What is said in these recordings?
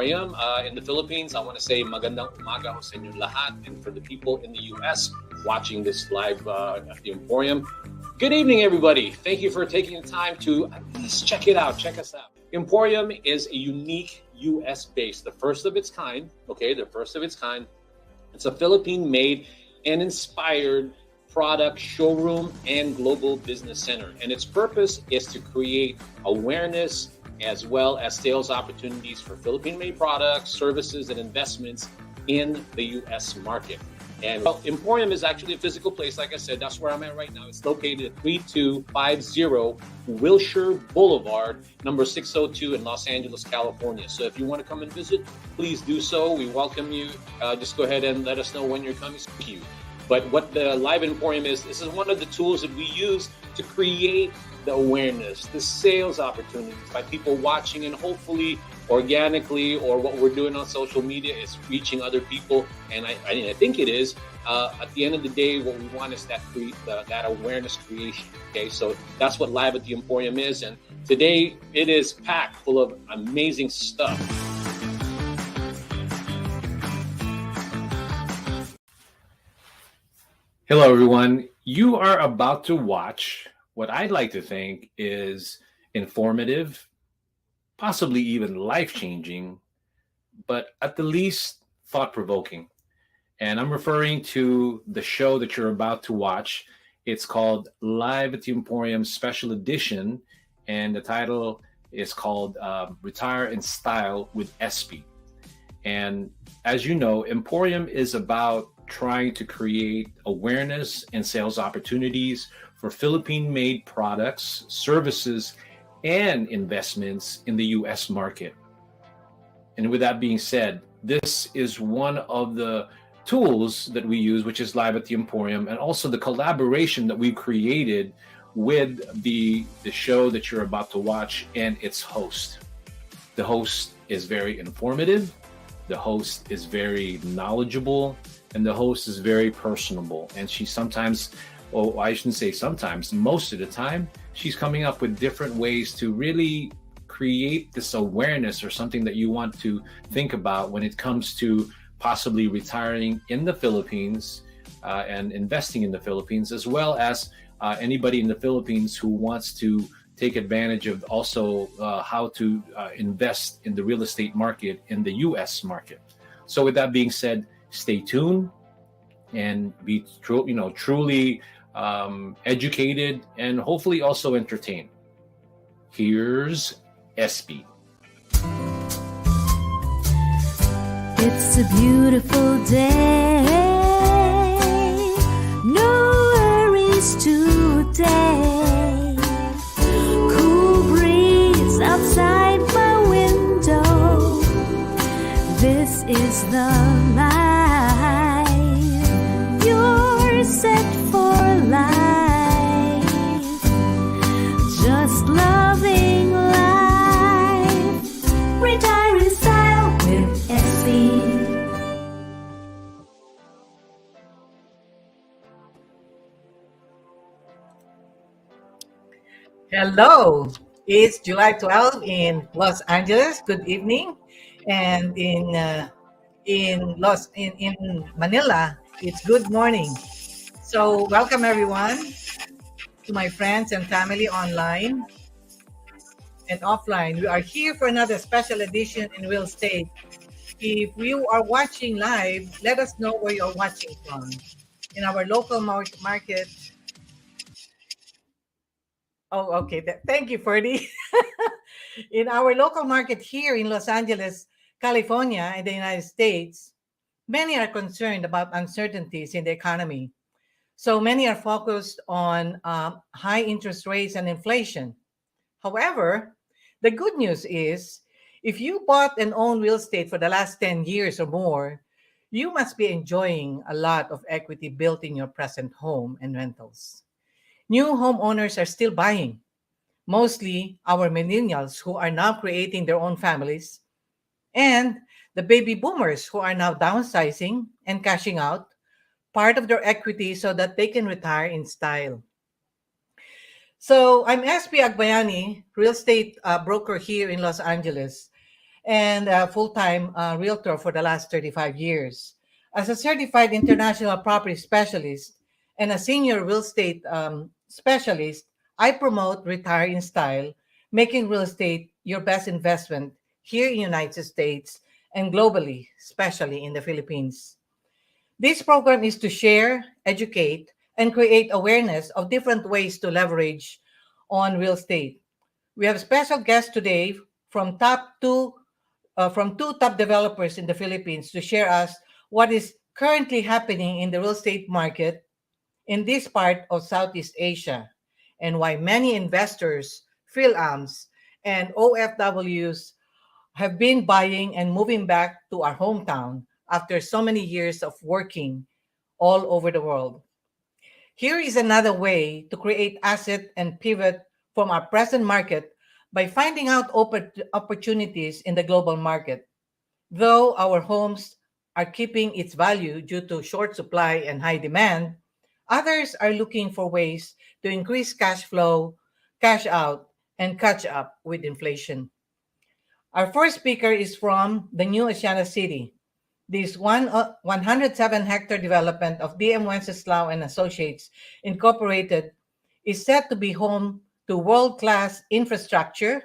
Emporium in the Philippines. I want to say magandang umaga ho sa inyong lahat, and for the people in the US watching this live at the Emporium, good evening, everybody. Thank you for taking the time to at least check it out. Check us out. Emporium is a unique US-based, the first of its kind. Okay, the first of its kind. It's a Philippine-made and inspired product showroom and global business center. And its purpose is to create awareness as well as sales opportunities for Philippine-made products, services, and investments in the U.S. market. And Emporium is actually a physical place. Like I said, that's where I'm at right now. It's located at 3250 Wilshire Boulevard, number 602 in Los Angeles, California. So if you want to come and visit, please do so. We welcome you. Just go ahead and let us know when you're coming. Thank you. But what the Live Emporium is, this is one of the tools that we use to create the awareness, the sales opportunities by people watching, and hopefully organically, or what we're doing on social media is reaching other people. And I think it is. At the end of the day, what we want is that awareness creation. Okay, so that's what Live at the Emporium is. And today it is packed full of amazing stuff. Hello, everyone. You are about to watch what I'd like to think is informative, possibly even life-changing, but at the least thought-provoking. And I'm referring to the show that you're about to watch. It's called Live at the Emporium Special Edition, and the title is called Retire in Style with SP. And as you know, Emporium is about trying to create awareness and sales opportunities for Philippine-made products, services, and investments in the U.S. market. And with that being said, this is one of the tools that we use, which is Live at the Emporium, and also the collaboration that we've created with the show that you're about to watch and its host. The host is very informative, the host is very knowledgeable, and the host is very personable. And she sometimes, well, I shouldn't say sometimes, most of the time, she's coming up with different ways to really create this awareness or something that you want to think about when it comes to possibly retiring in the Philippines and investing in the Philippines, as well as anybody in the Philippines who wants to take advantage of also how to invest in the real estate market in the U.S. market. So with that being said, stay tuned and be truly educated and hopefully also entertained. Here's SP. It's a beautiful day, no worries today. Cool breeze outside my window. This is the life. You're set for life. Just loving life. Retire in style with SP. Hello, it's July 12 in Los Angeles. Good evening, and in Manila, it's good morning. So welcome everyone to my friends and family online and offline. We are here for another special edition in real estate. If you are watching live, let us know where you're watching from. In our local market. Oh, okay. Thank you, Ferdy. In our local market here in Los Angeles, California, in the United States, many are concerned about uncertainties in the economy. So many are focused on high interest rates and inflation. However, the good news is, if you bought and owned real estate for the last 10 years or more, you must be enjoying a lot of equity built in your present home and rentals. New homeowners are still buying, mostly our millennials who are now creating their own families, and the baby boomers who are now downsizing and cashing out part of their equity so that they can retire in style. So I'm SP Agbayani, real estate broker here in Los Angeles. and a full-time realtor for the last 35 years. As a certified international property specialist and a senior real estate specialist, I promote retire in style, making real estate your best investment here in the United States and globally, especially in the Philippines. This program is to share, educate, and create awareness of different ways to leverage on real estate. We have special guests today from two top developers in the Philippines to share us what is currently happening in the real estate market in this part of Southeast Asia and why many investors, freelance, and OFWs have been buying and moving back to our hometown after so many years of working all over the world. Here is another way to create asset and pivot from our present market by finding out opportunities in the global market. Though our homes are keeping its value due to short supply and high demand, others are looking for ways to increase cash flow, cash out, and catch up with inflation. Our first speaker is from the new Asiana City. This 107-hectare development of DM Wenceslao and Associates Incorporated is set to be home to world-class infrastructure,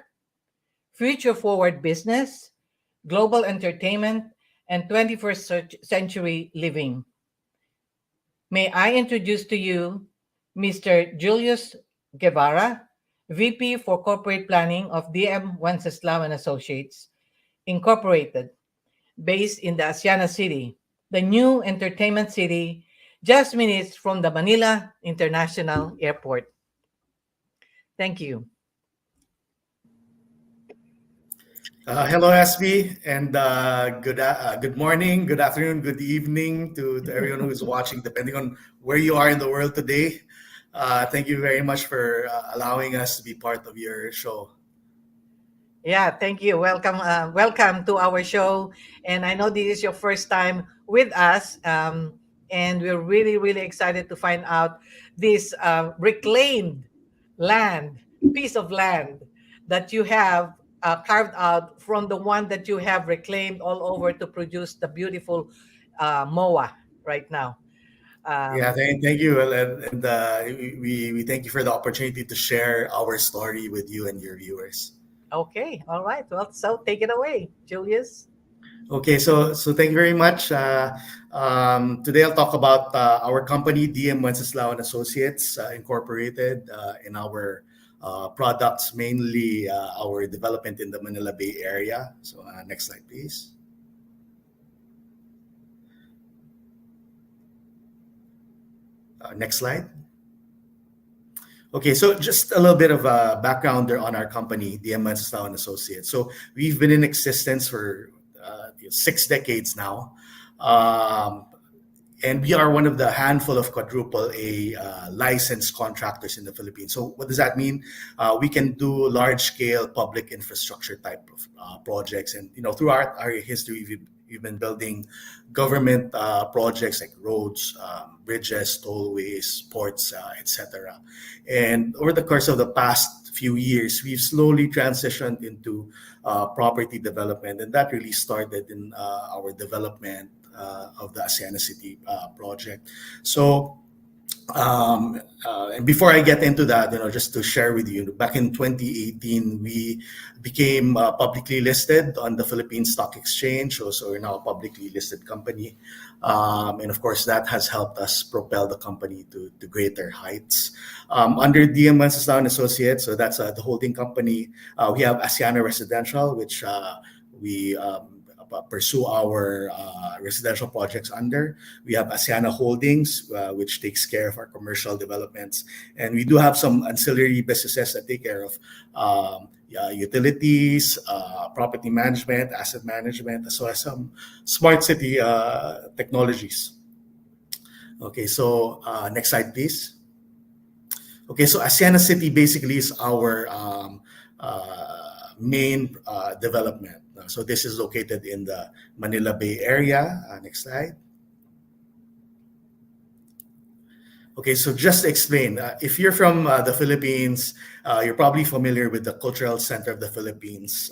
future-forward business, global entertainment, and 21st century living. May I introduce to you Mr. Julius Guevara, VP for Corporate Planning of DM Wenceslao and Associates Incorporated, based in the Asiana City, the new entertainment city, just minutes from the Manila International Airport. Thank you. Hello, SB, and good morning, good afternoon, good evening to everyone who is watching, depending on where you are in the world today. Thank you very much for allowing us to be part of your show. Yeah, thank you. Welcome to our show. And I know this is your first time with us. And we're really, really excited to find out this reclaimed land, piece of land that you have carved out from the one that you have reclaimed all over to produce the beautiful MOA right now. Yeah, Um, thank you, Well, and we thank you for the opportunity to share our story with you and your viewers. okay, all right. Well, so take it away, Julius. Okay, so thank you very much. Today I'll talk about our company, DM Wenceslao and Associates Incorporated, and our products, mainly our development in the Manila Bay Area. So next slide, please. Next slide. Okay, so just a little bit of a background there on our company, DM Wenceslao and Associates. So we've been in existence for 6 decades now. And we are one of the handful of quadruple A licensed contractors in the Philippines. So what does that mean? We can do large scale public infrastructure type of projects. And throughout our history, we've been building government projects like roads, bridges, tollways, ports, etc. And over the course of the past few years, we've slowly transitioned into property development, and that really started in our development of the Asiana City project. So, and before I get into that, just to share with you, back in 2018, we became publicly listed on the Philippine Stock Exchange. So we're now a publicly listed company. And of course, that has helped us propel the company to greater heights. Under DM Wenceslao and Associates, so that's the holding company, we have Asiana Residential, which we pursue our residential projects under. We have Asiana Holdings, which takes care of our commercial developments. And we do have some ancillary businesses that take care of utilities, property management, asset management, as well as some smart city technologies. Okay, so next slide, please. Okay, so Asiana City basically is our main development. So this is located in the Manila Bay Area. Next slide. Okay, so just to explain, if you're from the Philippines, you're probably familiar with the Cultural Center of the Philippines,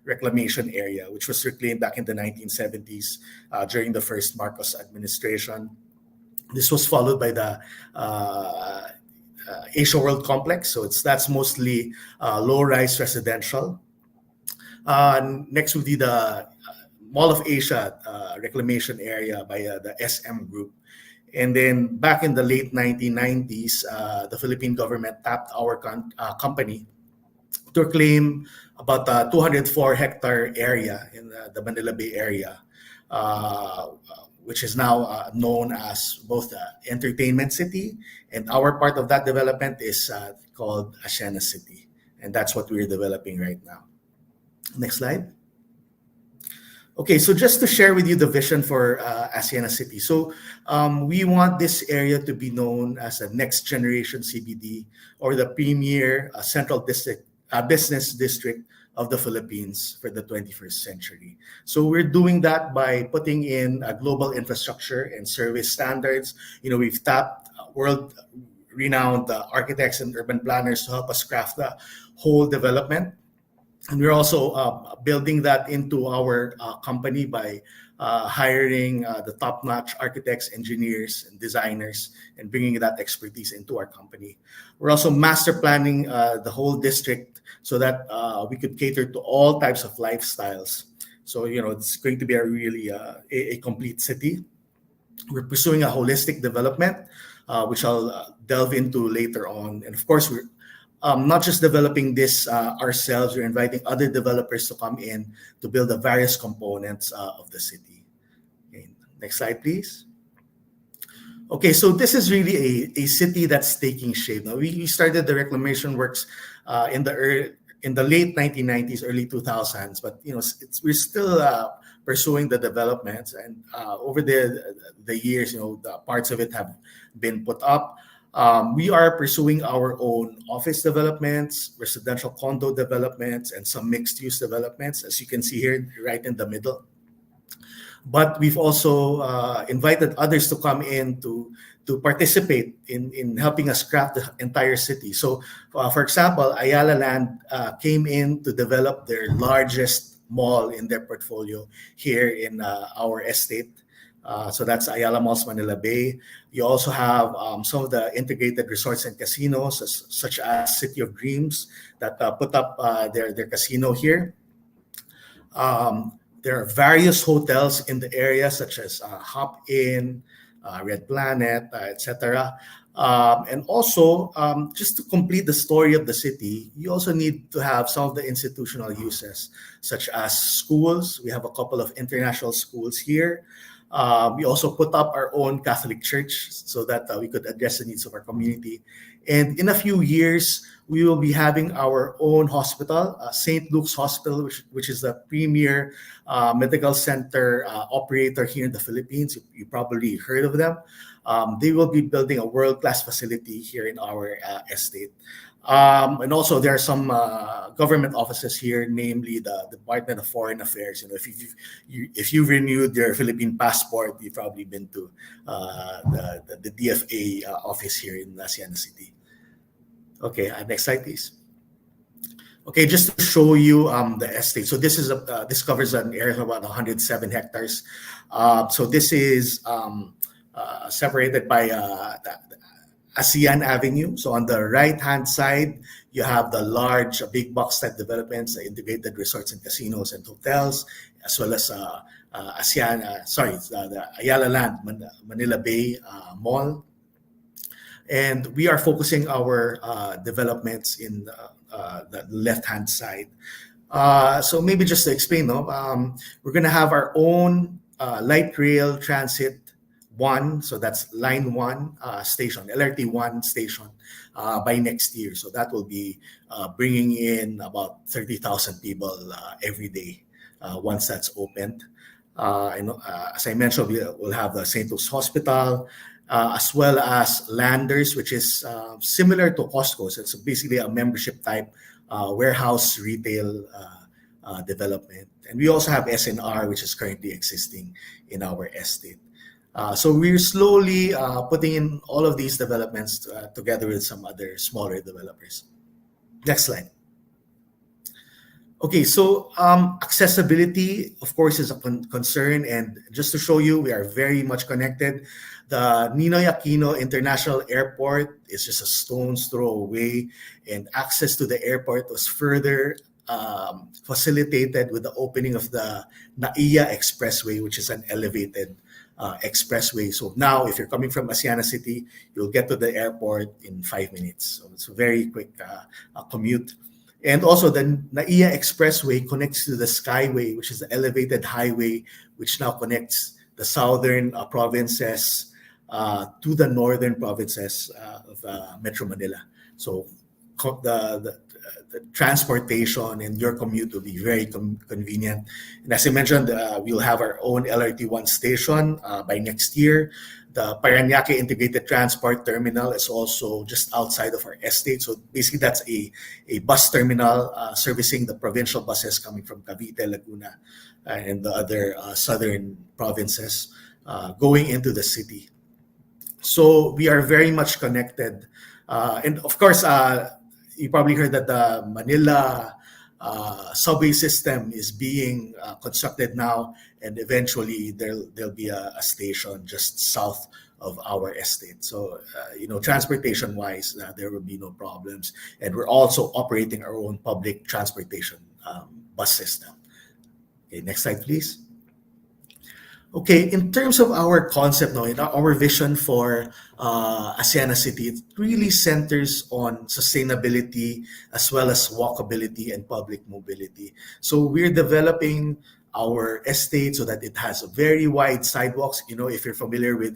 reclamation area, which was reclaimed back in the 1970s during the first Marcos administration. This was followed by the Asia World Complex, so that's mostly low-rise residential. Next would be the Mall of Asia reclamation area by the SM Group. And then back in the late 1990s, the Philippine government tapped our company to reclaim about a 204-hectare area in the Manila Bay area, which is now known as both the Entertainment City, and our part of that development is called Asiana City. And that's what we're developing right now. Next slide. Okay, so just to share with you the vision for Asiana City. So we want this area to be known as a next generation CBD, or the premier central business district of the Philippines for the 21st century. So we're doing that by putting in a global infrastructure and service standards. We've tapped world-renowned architects and urban planners to help us craft the whole development. And we're also building that into our company by hiring the top-notch architects, engineers, and designers, and bringing that expertise into our company. We're also master planning the whole district so that we could cater to all types of lifestyles. So, it's going to be a really a complete city. We're pursuing a holistic development, which I'll delve into later on. And of course, we're not just developing this ourselves, we're inviting other developers to come in to build the various components of the city. Okay, next slide, please. Okay, so this is really a city that's taking shape. Now, we started the reclamation works in the late 1990s, early 2000s, but we're still pursuing the developments, and over the years, the parts of it have been put up. We are pursuing our own office developments, residential condo developments, and some mixed-use developments, as you can see here, right in the middle. But we've also invited others to come in to participate in helping us craft the entire city. So, for example, Ayala Land came in to develop their largest mall in their portfolio here in our estate. So that's Ayala Malls Manila Bay. You also have some of the integrated resorts and casinos, such as City of Dreams, that put up their casino here. There are various hotels in the area, such as Hop Inn, Red Planet, etc. And also, just to complete the story of the city, you also need to have some of the institutional uses, such as schools. We have a couple of international schools here. We also put up our own Catholic church so that we could address the needs of our community. And in a few years, we will be having our own hospital, St. Luke's Hospital, which is the premier medical center operator here in the Philippines. You probably heard of them. They will be building a world-class facility here in our estate. And also, there are some government offices here, namely the Department of Foreign Affairs. If you've renewed your Philippine passport, you've probably been to the DFA office here in Asiana City. Okay, next slide, please. Okay, just to show you the estate. So this covers an area of about 107 hectares. So this is separated by ASEAN Avenue. So on the right-hand side, you have the large big box type developments, the integrated resorts and casinos and hotels, as well as the Ayala Land Manila Bay Mall. And we are focusing our developments in the left-hand side. So maybe just to explain, we're going to have our own light rail transit 1, so that's line 1 station, LRT 1 station by next year. So that will be bringing in about 30,000 people every day once that's opened. And as I mentioned, we'll have the St. Luke's Hospital, as well as Landers, which is similar to Costco. So it's basically a membership type warehouse retail development. And we also have SNR, which is currently existing in our estate. So we're slowly putting in all of these developments together with some other smaller developers. Next slide. Okay, so accessibility, of course, is a concern. And just to show you, we are very much connected. The Ninoy Aquino International Airport is just a stone's throw away, and access to the airport was further facilitated with the opening of the Naiya Expressway, which is an elevated expressway. So now, if you're coming from Asiana City, you'll get to the airport in 5 minutes. So it's a very quick commute. And also, the Naiya Expressway connects to the Skyway, which is the elevated highway, which now connects the southern provinces to the northern provinces of Metro Manila. So the transportation and your commute will be very convenient. And as I mentioned, we'll have our own LRT1 station by next year. The Parañaque Integrated Transport Terminal is also just outside of our estate. So basically, that's a bus terminal servicing the provincial buses coming from Cavite, Laguna, and the other southern provinces going into the city. So we are very much connected. And of course, you probably heard that the Manila subway system is being constructed now, and eventually there'll be a station just south of our estate. So, transportation wise, there will be no problems. And we're also operating our own public transportation bus system. Okay, next slide, please. Okay, in terms of our concept now, our vision for Asiana City, it really centers on sustainability as well as walkability and public mobility. So we're developing our estate so that it has very wide sidewalks. If you're familiar with,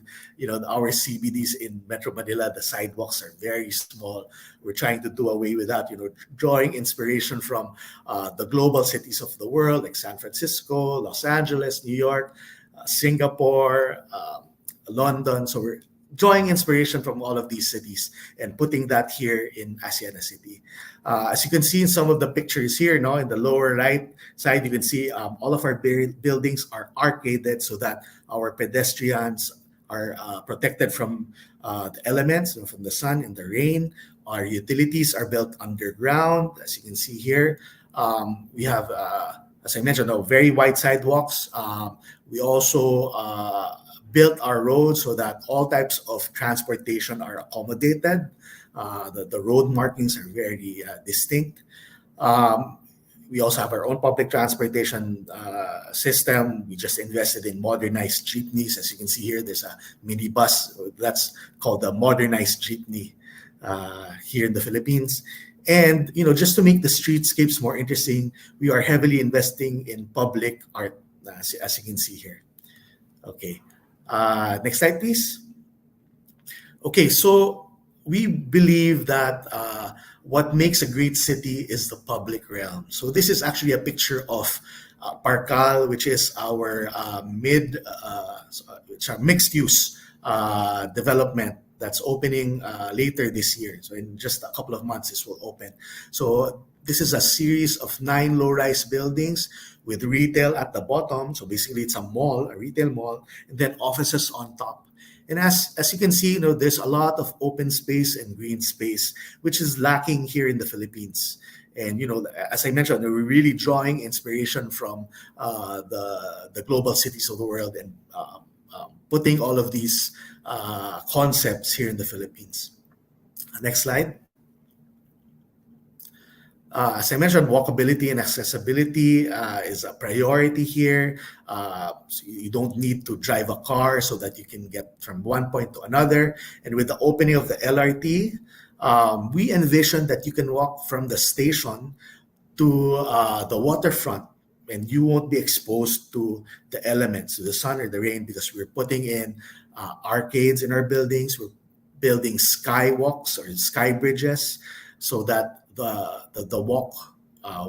our CBDs in Metro Manila, the sidewalks are very small. We're trying to do away with that, drawing inspiration from the global cities of the world, like San Francisco, Los Angeles, New York, Singapore, London. So we're drawing inspiration from all of these cities and putting that here in Asiana City. As you can see in some of the pictures here, in the lower right side, you can see all of our buildings are arcaded so that our pedestrians are protected from the elements, from the sun and the rain. Our utilities are built underground, as you can see here. We have, as I mentioned, very wide sidewalks. We also built our roads so that all types of transportation are accommodated. The road markings are very distinct. We also have our own public transportation system. We just invested in modernized jeepneys. As you can see here, there's a minibus that's called a modernized jeepney here in the Philippines. And just to make the streetscapes more interesting, we are heavily investing in public art, as you can see here. Okay, next slide, please. Okay, so we believe that what makes a great city is the public realm. So this is actually a picture of Parcal, which is our mixed-use development that's opening later this year. So in just a couple of months, this will open. So this is a series of 9 low-rise buildings with retail at the bottom. So basically, it's a mall, a retail mall, and then offices on top. And as you can see, there's a lot of open space and green space, which is lacking here in the Philippines. And as I mentioned, we're really drawing inspiration from the global cities of the world and putting all of these concepts here in the Philippines. Next slide. As I mentioned, walkability and accessibility is a priority here. So you don't need to drive a car so that you can get from one point to another. And with the opening of the LRT, we envision that you can walk from the station to the waterfront, and you won't be exposed to the elements, to the sun or the rain, because we're putting in arcades in our buildings. We're building skywalks or sky bridges so that the walk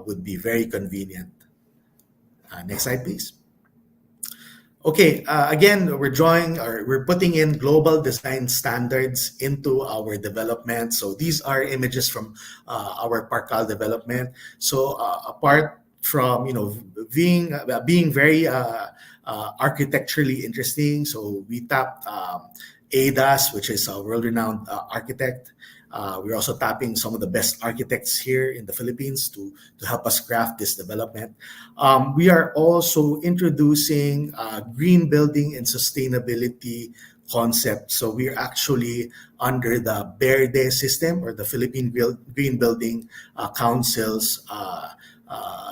would be very convenient. Next slide, please. Okay, again, we're putting in global design standards into our development. So these are images from our Parcal development. So apart from being very architecturally interesting, so we tapped ADAS, which is a world-renowned architect. We're also tapping some of the best architects here in the Philippines to help us craft this development. We are also introducing green building and sustainability concept. So we're actually under the BERDE system, or the Philippine Green Building Council's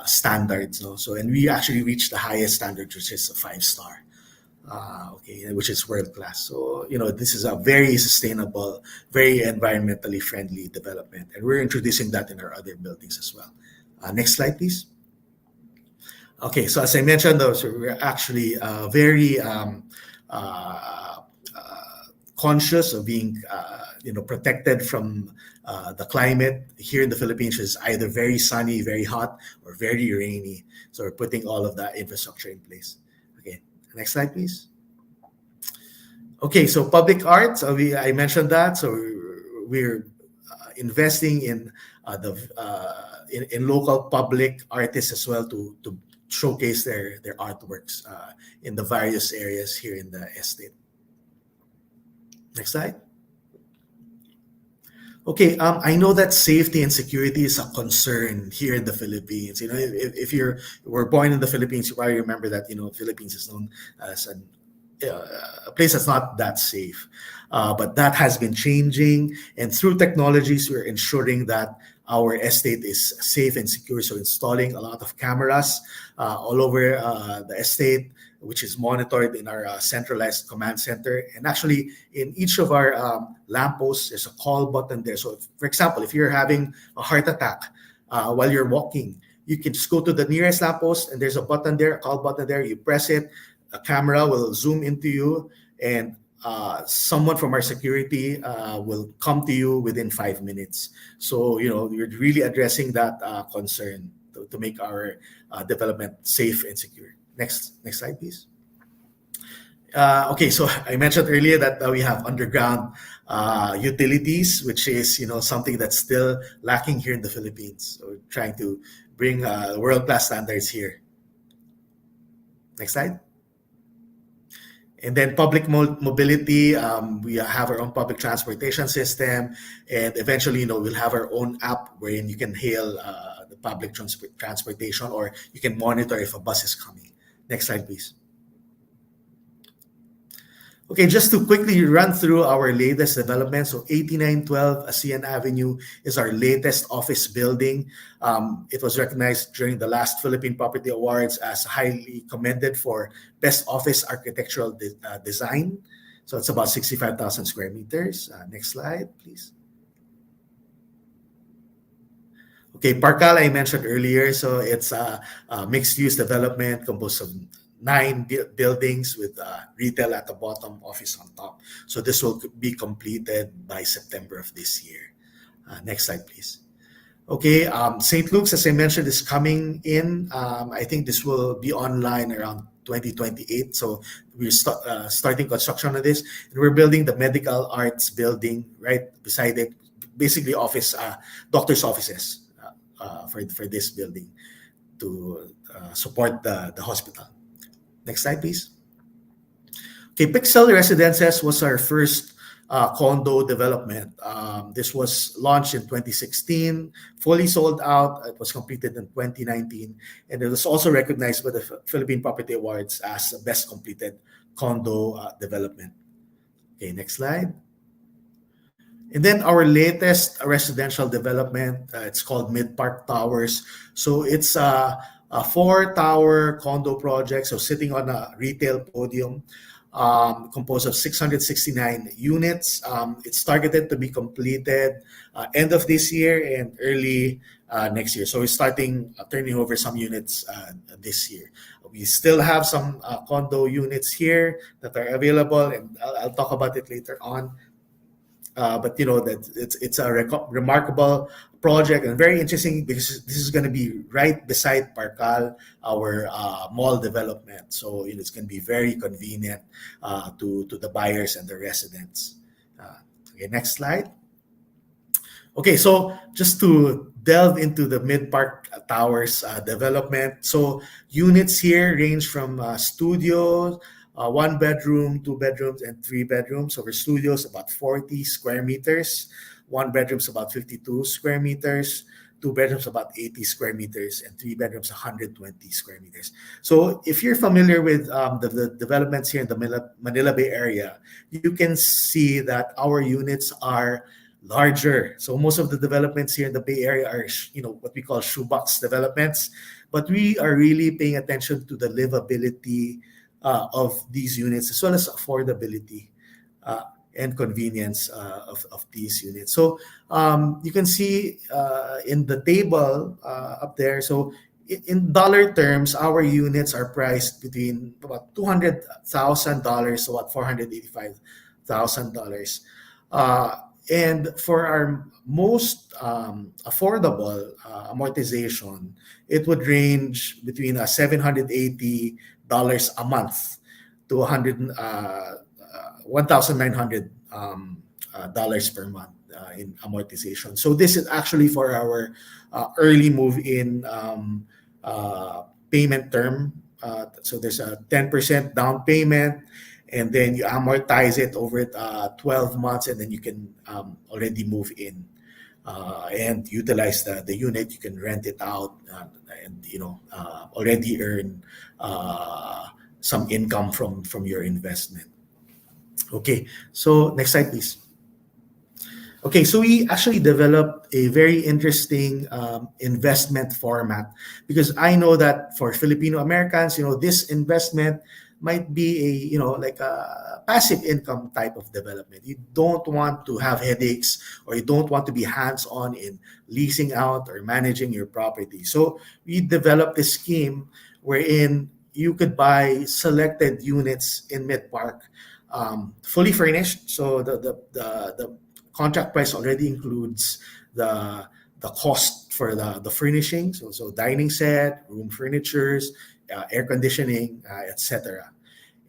standards. No? So, and we actually reached the highest standard, which is a 5-star. Okay, which is world class. So, this is a very sustainable, very environmentally friendly development, and we're introducing that in our other buildings as well. Next slide, please. Okay, so as I mentioned, though, so we're actually very conscious of being, protected from the climate here in the Philippines, is either very sunny, very hot, or very rainy. So we're putting all of that infrastructure in place. Okay, next slide, please. Okay, so public arts, I mentioned that. So we're investing in in local public artists as well to showcase their artworks in the various areas here in the estate. Next slide. Okay, I know that safety and security is a concern here in the Philippines. If you were born in the Philippines, you probably remember that Philippines is known as a place that's not that safe. But that has been changing, and through technologies, we're ensuring that our estate is safe and secure. So installing a lot of cameras all over the estate, which is monitored in our centralized command center. And actually, in each of our lampposts, there's a call button there. So, for example, if you're having a heart attack while you're walking, you can just go to the nearest lamppost, and there's a button there, a call button there. You press it, a camera will zoom into you, and someone from our security will come to you within 5 minutes. So, you're really addressing that concern to make our development safe and secure. Next slide, please. Okay, so I mentioned earlier that we have underground utilities, which is something that's still lacking here in the Philippines. So we're trying to bring world-class standards here. Next slide. And then public mobility, we have our own public transportation system, and eventually, we'll have our own app wherein you can hail the public transportation, or you can monitor if a bus is coming. Next slide, please. Okay, just to quickly run through our latest development. So 8912 ASEAN Avenue is our latest office building. It was recognized during the last Philippine Property Awards as highly commended for best office architectural design. So it's about 65,000 square meters. Next slide, please. Okay, Parkal, I mentioned earlier. So it's a mixed-use development composed of 9 buildings with retail at the bottom, office on top. So this will be completed by September of this year. Next slide, please. Okay, St. Luke's, as I mentioned, is coming in. I think this will be online around 2028. So we're starting construction of this. And we're building the medical arts building right beside it, basically doctor's offices for this building to support the hospital. Next slide, please. Okay, Pixel Residences was our first condo development. This was launched in 2016, fully sold out. It was completed in 2019, and it was also recognized by the Philippine Property Awards as the best completed condo development. Okay, next slide. And then our latest residential development, it's called Mid-Park Towers. So it's a 4-tower condo project, so sitting on a retail podium, composed of 669 units. It's targeted to be completed end of this year and early next year. So we're starting turning over some units this year. We still have some condo units here that are available, and I'll talk about it later on. But that it's a remarkable project and very interesting because this is going to be right beside Parkal, our mall development. So it's going to be very convenient to the buyers and the residents. Okay, next slide. Okay, so just to delve into the Mid-Park Towers development. So units here range from studios, 1 bedroom, 2 bedrooms, and 3 bedrooms. So for studios, about 40 square meters. one bedroom's about 52 square meters, two bedrooms about 80 square meters, and three bedrooms 120 square meters. So if you're familiar with the developments here in the Manila Bay Area, you can see that our units are larger. So most of the developments here in the Bay Area are, what we call shoebox developments, but we are really paying attention to the livability of these units, as well as affordability and convenience of these units. So you can see in the table up there, so in dollar terms, our units are priced between about $200,000 to about $485,000. And for our most affordable amortization, it would range between $780 a month to $1,900 per month in amortization. So this is actually for our early move-in payment term. So there's a 10% down payment, and then you amortize it over 12 months, and then you can already move in and utilize the unit. You can rent it out and already earn some income from your investment. Okay, so next slide, please. Okay, so we actually developed a very interesting investment format, because I know that for Filipino Americans, this investment might be like a passive income type of development. You don't want to have headaches, or you don't want to be hands-on in leasing out or managing your property. So we developed this scheme wherein you could buy selected units in Mid-Park, fully furnished. So the contract price already includes the cost for the furnishing, so dining set, room furnitures, air conditioning, etc.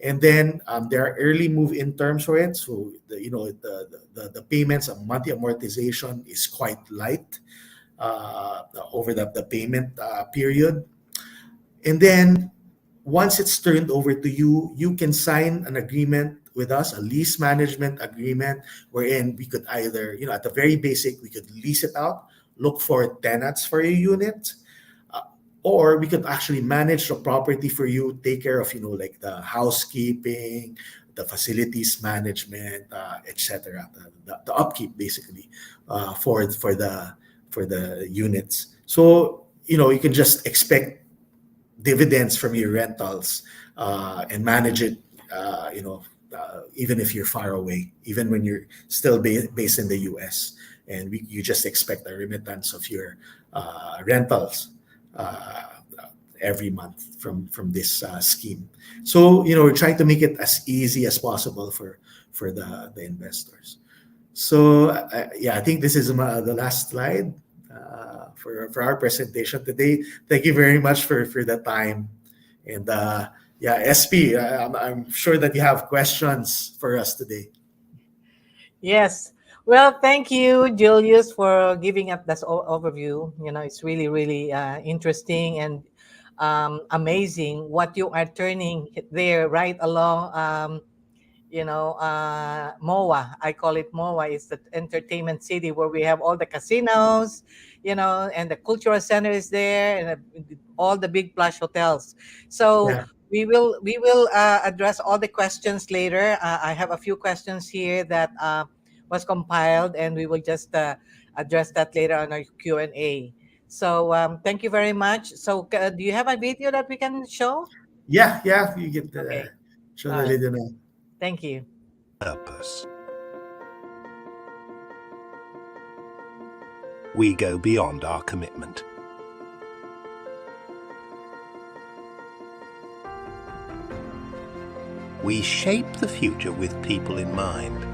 And then there are early move-in terms for it. So the payments of monthly amortization is quite light over the payment period. And then once it's turned over to you, you can sign an agreement with us, a lease management agreement, wherein we could either, at the very basic, we could lease it out, look for tenants for your unit, or we could actually manage the property for you, take care of, like the housekeeping, the facilities management, etc. The upkeep, basically, for the units. So you can just expect dividends from your rentals and manage it. Even if you're far away, even when you're still based in the U.S., and you just expect a remittance of your rentals every month from this scheme. So we're trying to make it as easy as possible for the investors. So I think this is the last slide for our presentation today. Thank you very much for the time. And SP, I'm sure that you have questions for us today. Yes. Well, thank you, Julius, for giving up this overview. It's really, really interesting and amazing what you are turning there right along. MOA. I call it MOA. It's the entertainment city where we have all the casinos, and the cultural center is there, and all the big plush hotels. So Yeah. we will address all the questions later. I have a few questions here that was compiled, and we will just address that later on our Q&A. So thank you very much. So do you have a video that we can show? Yeah, you get Okay. show All the right. video now. Thank you. Purpose. We go beyond our commitment. We shape the future with people in mind.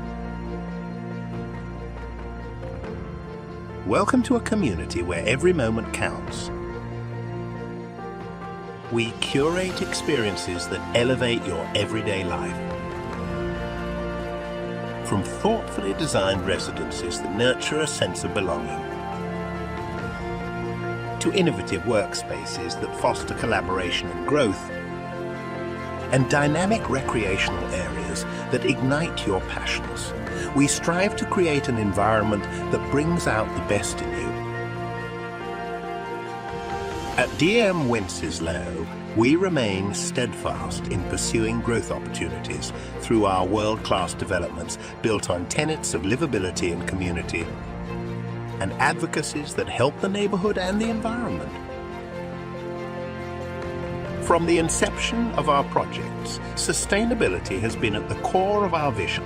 Welcome to a community where every moment counts. We curate experiences that elevate your everyday life. From thoughtfully designed residences that nurture a sense of belonging, to innovative workspaces that foster collaboration and growth, and dynamic recreational areas that ignite your passions, We strive to create an environment that brings out the best in you. At DM Wenceslao, we remain steadfast in pursuing growth opportunities through our world-class developments built on tenets of livability and community, and advocacies that help the neighborhood and the environment. From the inception of our projects, sustainability has been at the core of our vision.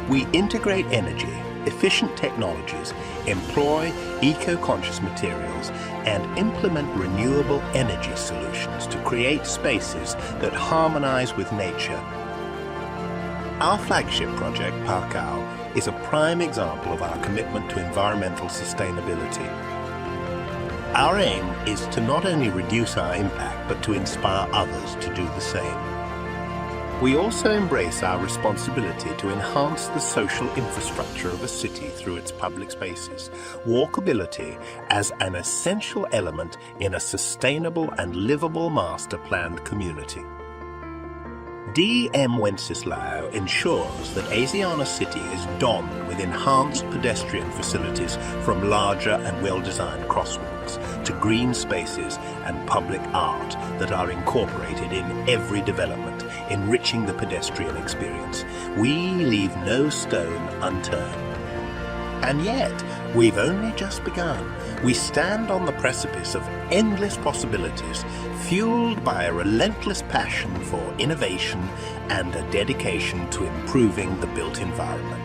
We integrate energy, efficient technologies, employ eco-conscious materials, and implement renewable energy solutions to create spaces that harmonize with nature. Our flagship project, Parkau, is a prime example of our commitment to environmental sustainability. Our aim is to not only reduce our impact, but to inspire others to do the same. We also embrace our responsibility to enhance the social infrastructure of a city through its public spaces, walkability as an essential element in a sustainable and livable master-planned community. DM Wenceslao ensures that Asiana City is donned with enhanced pedestrian facilities from larger and well-designed crosswalks to green spaces and public art that are incorporated in every development, enriching the pedestrian experience. We leave no stone unturned. And yet, we've only just begun. We stand on the precipice of endless possibilities, fueled by a relentless passion for innovation and a dedication to improving the built environment.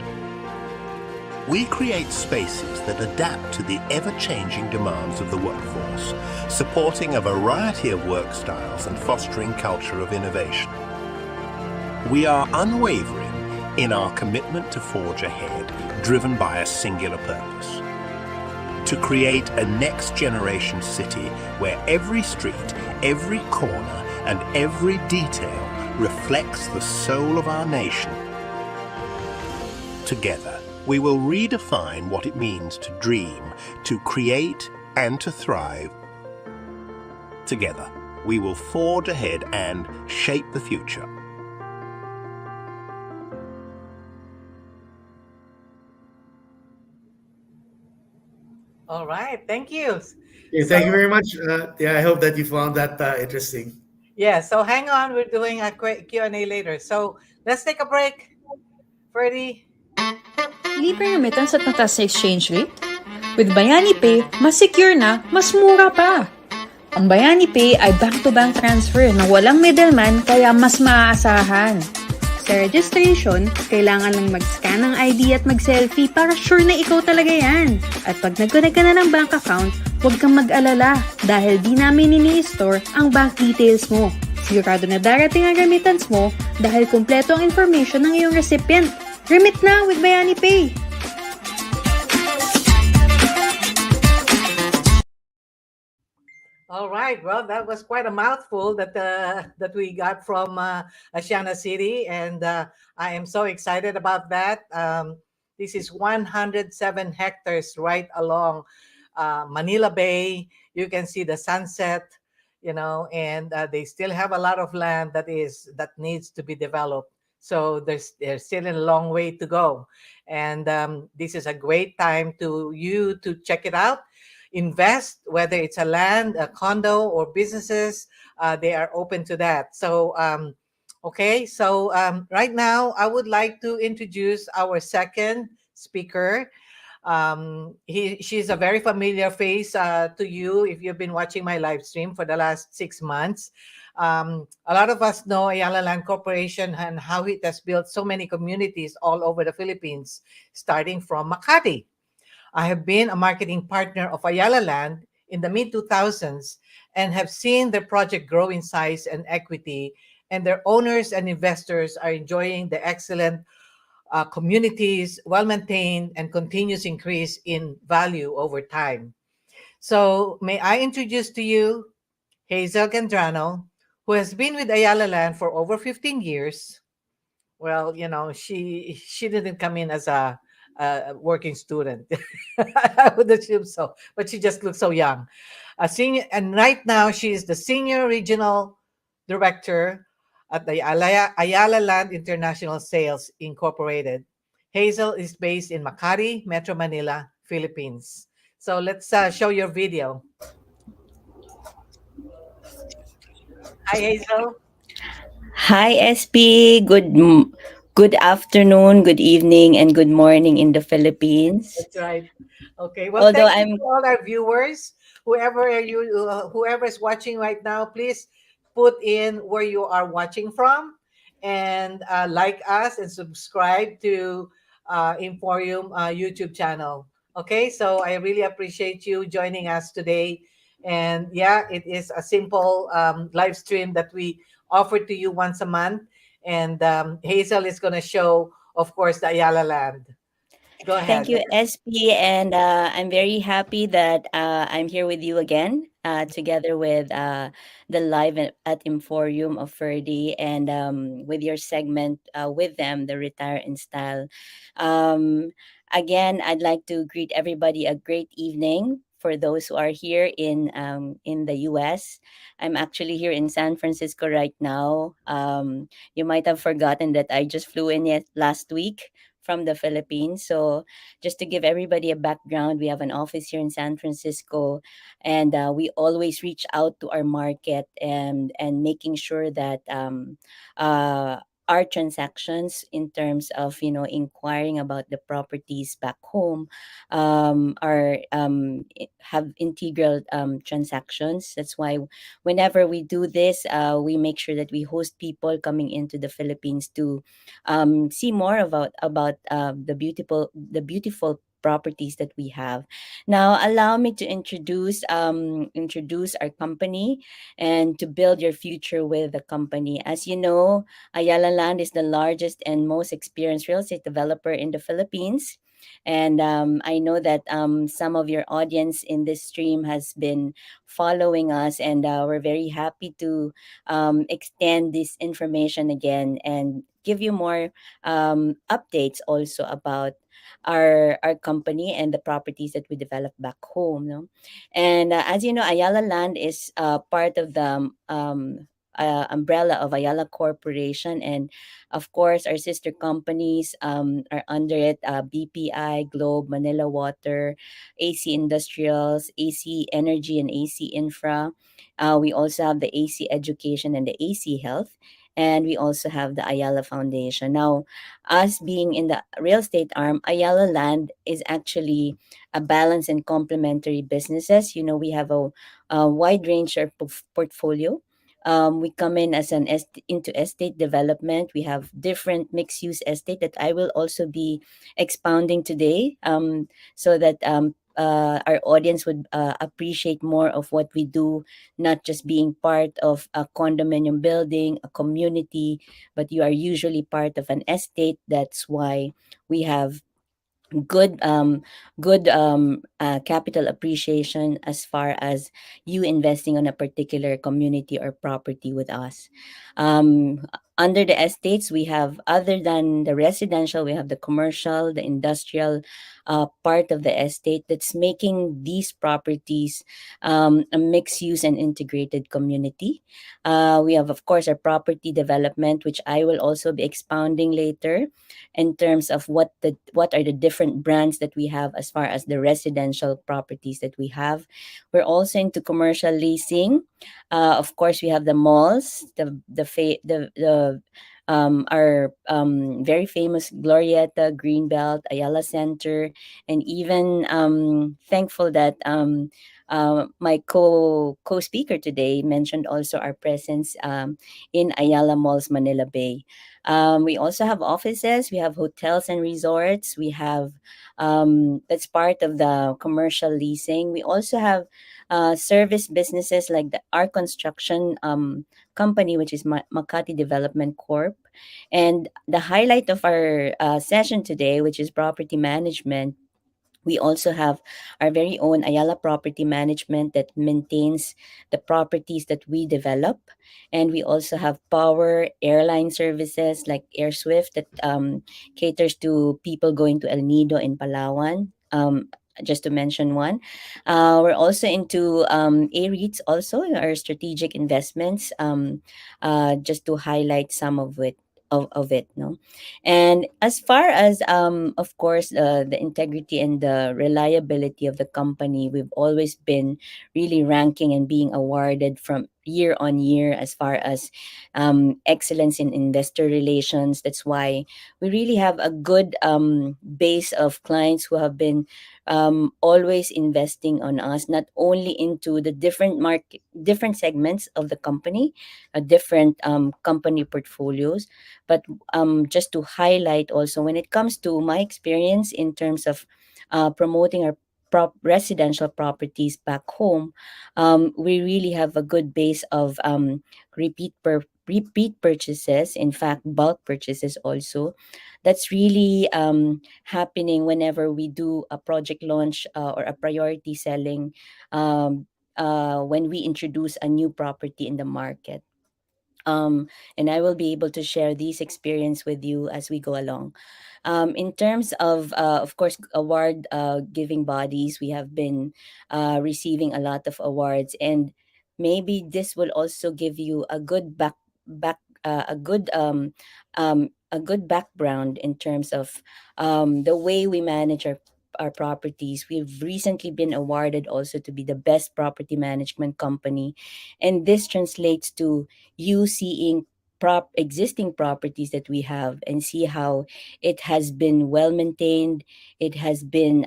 We create spaces that adapt to the ever-changing demands of the workforce, supporting a variety of work styles and fostering culture of innovation. We are unwavering in our commitment to forge ahead, driven by a singular purpose: to create a next-generation city where every street, every corner, and every detail reflects the soul of our nation. Together, we will redefine what it means to dream, to create, and to thrive. Together, we will forge ahead and shape the future. All right, thank you. Yeah, thank you very much. Yeah, I hope that you found that interesting. Yeah, so hang on, we're doing a quick Q&A later. So let's take a break. Freddie. Libre remittance at mataas na exchange rate? With Bayani Pay, mas secure na, mas mura pa! Ang Bayani Pay ay bank-to-bank transfer na walang middleman kaya mas maaasahan. Sa registration, kailangan lang mag-scan ng ID at mag-selfie para sure na ikaw talaga yan. At pag nag-connect ka na ng bank account, huwag kang mag-alala dahil di namin ini-store ang bank details mo. Sigurado na darating ang remittance mo dahil kumpleto ang information ng iyong recipient. Remit na with Bayani Pay! All right. Well, that was quite a mouthful that we got from Asiana City, and I am so excited about that. This is 107 hectares right along Manila Bay. You can see the sunset, and they still have a lot of land that needs to be developed. So there's still a long way to go, and this is a great time to check it out. Invest, whether it's a land, a condo, or businesses, they are open to that. So, okay. So right now, I would like to introduce our second speaker. She's a very familiar face to you if you've been watching my live stream for the last 6 months. A lot of us know Ayala Land Corporation and how it has built so many communities all over the Philippines, starting from Makati. I have been a marketing partner of Ayala Land in the mid-2000s and have seen their project grow in size and equity, and their owners and investors are enjoying the excellent communities, well-maintained, and continuous increase in value over time. So may I introduce to you Hazel Gendrano, who has been with Ayala Land for over 15 years. Well, she didn't come in as a working student. I would assume so, but she just looks so young. A senior, and right now she is the senior regional director at the Ayala Land International Sales Incorporated. Hazel is based in Makati, Metro Manila, Philippines. So let's show your video. Hi, Hazel. Hi, SP. Good afternoon, good evening, and good morning in the Philippines. That's right. Okay. Well, Although thank you I'm to all our viewers. Whoever is watching right now, please put in where you are watching from, and like us and subscribe to Emporium YouTube channel. Okay. So I really appreciate you joining us today. And yeah, it is a simple live stream that we offer to you once a month. And Hazel is going to show, of course, the Ayala land. Go Thank ahead. you, SP, and I'm very happy that I'm here with you again, together with the live at Emporium of Ferdy, and with your segment with them, the Retire in Style. Um, Again, I'd like to greet everybody a great evening. For those who are here in the U.S., I'm actually here in San Francisco right now. You might have forgotten that I just flew in yet last week from the Philippines. So just to give everybody a background, we have an office here in San Francisco, and we always reach out to our market and making sure that our transactions in terms of inquiring about the properties back home are have integral transactions. That's why whenever we do this, we make sure that we host people coming into the Philippines to see more about the beautiful properties that we have. Now, allow me to introduce our company and to build your future with the company. As you know, Ayala Land is the largest and most experienced real estate developer in the Philippines. And I know that some of your audience in this stream has been following us, and we're very happy to extend this information again and give you more updates also about our company and the properties that we develop back home. No? And as you know, Ayala Land is part of the umbrella of Ayala Corporation, and of course, our sister companies are under it: BPI, Globe, Manila Water, AC Industrials, AC Energy, and AC Infra. We also have the AC Education and the AC Health. And we also have the Ayala Foundation. Now, us being in the real estate arm, Ayala Land is actually a balanced and complementary businesses. We have a wide range of portfolio. We come in as into estate development. We have different mixed use estate that I will also be expounding today, so that our audience would appreciate more of what we do, not just being part of a condominium building, a community, but you are usually part of an estate. That's why we have good capital appreciation as far as you investing on a particular community or property with us. Under the estates, we have, other than the residential, we have the commercial, the industrial part of the estate that's making these properties a mixed use and integrated community. We have, of course, our property development, which I will also be expounding later in terms of what are the different brands that we have as far as the residential properties that we have. We're also into commercial leasing. Of course, we have the malls, our very famous Glorieta, Greenbelt, Ayala Center, and even thankful that my co-speaker today mentioned also our presence in Ayala Malls, Manila Bay. We also have offices, we have hotels and resorts, we have that's part of the commercial leasing. We also have service businesses like our construction company, which is Makati Development Corp. And the highlight of our session today, which is property management, we also have our very own Ayala Property Management that maintains the properties that we develop. And we also have power airline services like Air Swift that caters to people going to El Nido in Palawan. just to mention one. We're also into A-REITs, also our strategic investments, just to highlight some of it. Of it, no, and as far as of course the integrity and the reliability of the company, we've always been really ranking and being awarded from year on year as far as excellence in investor relations. That's why we really have a good base of clients who have been always investing on us, not only into the different market, different segments of the company, different company portfolios, but just to highlight also when it comes to my experience in terms of promoting our residential properties back home, we really have a good base of repeat purchases, in fact bulk purchases also. That's really happening whenever we do a project launch or a priority selling, um, when we introduce a new property in the market. And I will be able to share these experience with you as we go along. In terms of course, award giving bodies, we have been receiving a lot of awards, and maybe this will also give you a good back a good background in terms of the way we manage our properties. We've recently been awarded also to be the best property management company, and this translates to you seeing existing properties that we have and see how it has been well maintained, it has been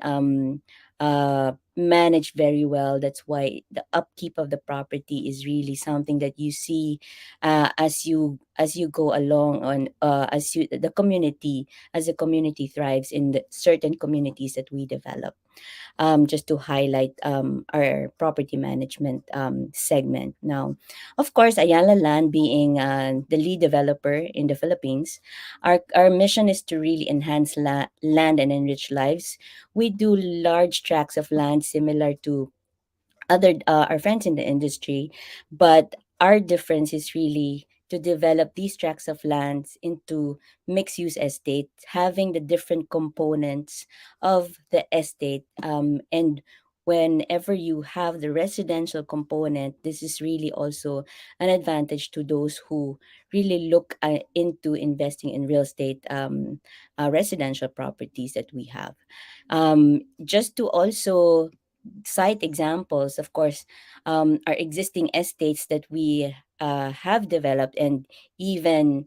managed very well. That's why the upkeep of the property is really something that you see as you go along on as you the community as the community thrives in the certain communities that we develop. Just to highlight our property management segment. Now, of course, Ayala Land being the lead developer in the Philippines, our mission is to really enhance land and enrich lives. We do large tracts of land similar to other our friends in the industry, but our difference is really to develop these tracts of lands into mixed use estates, having the different components of the estate. And whenever you have the residential component, this is really also an advantage to those who really look into investing in real estate residential properties that we have. Just to also cite examples, of course, our existing estates that we have developed and even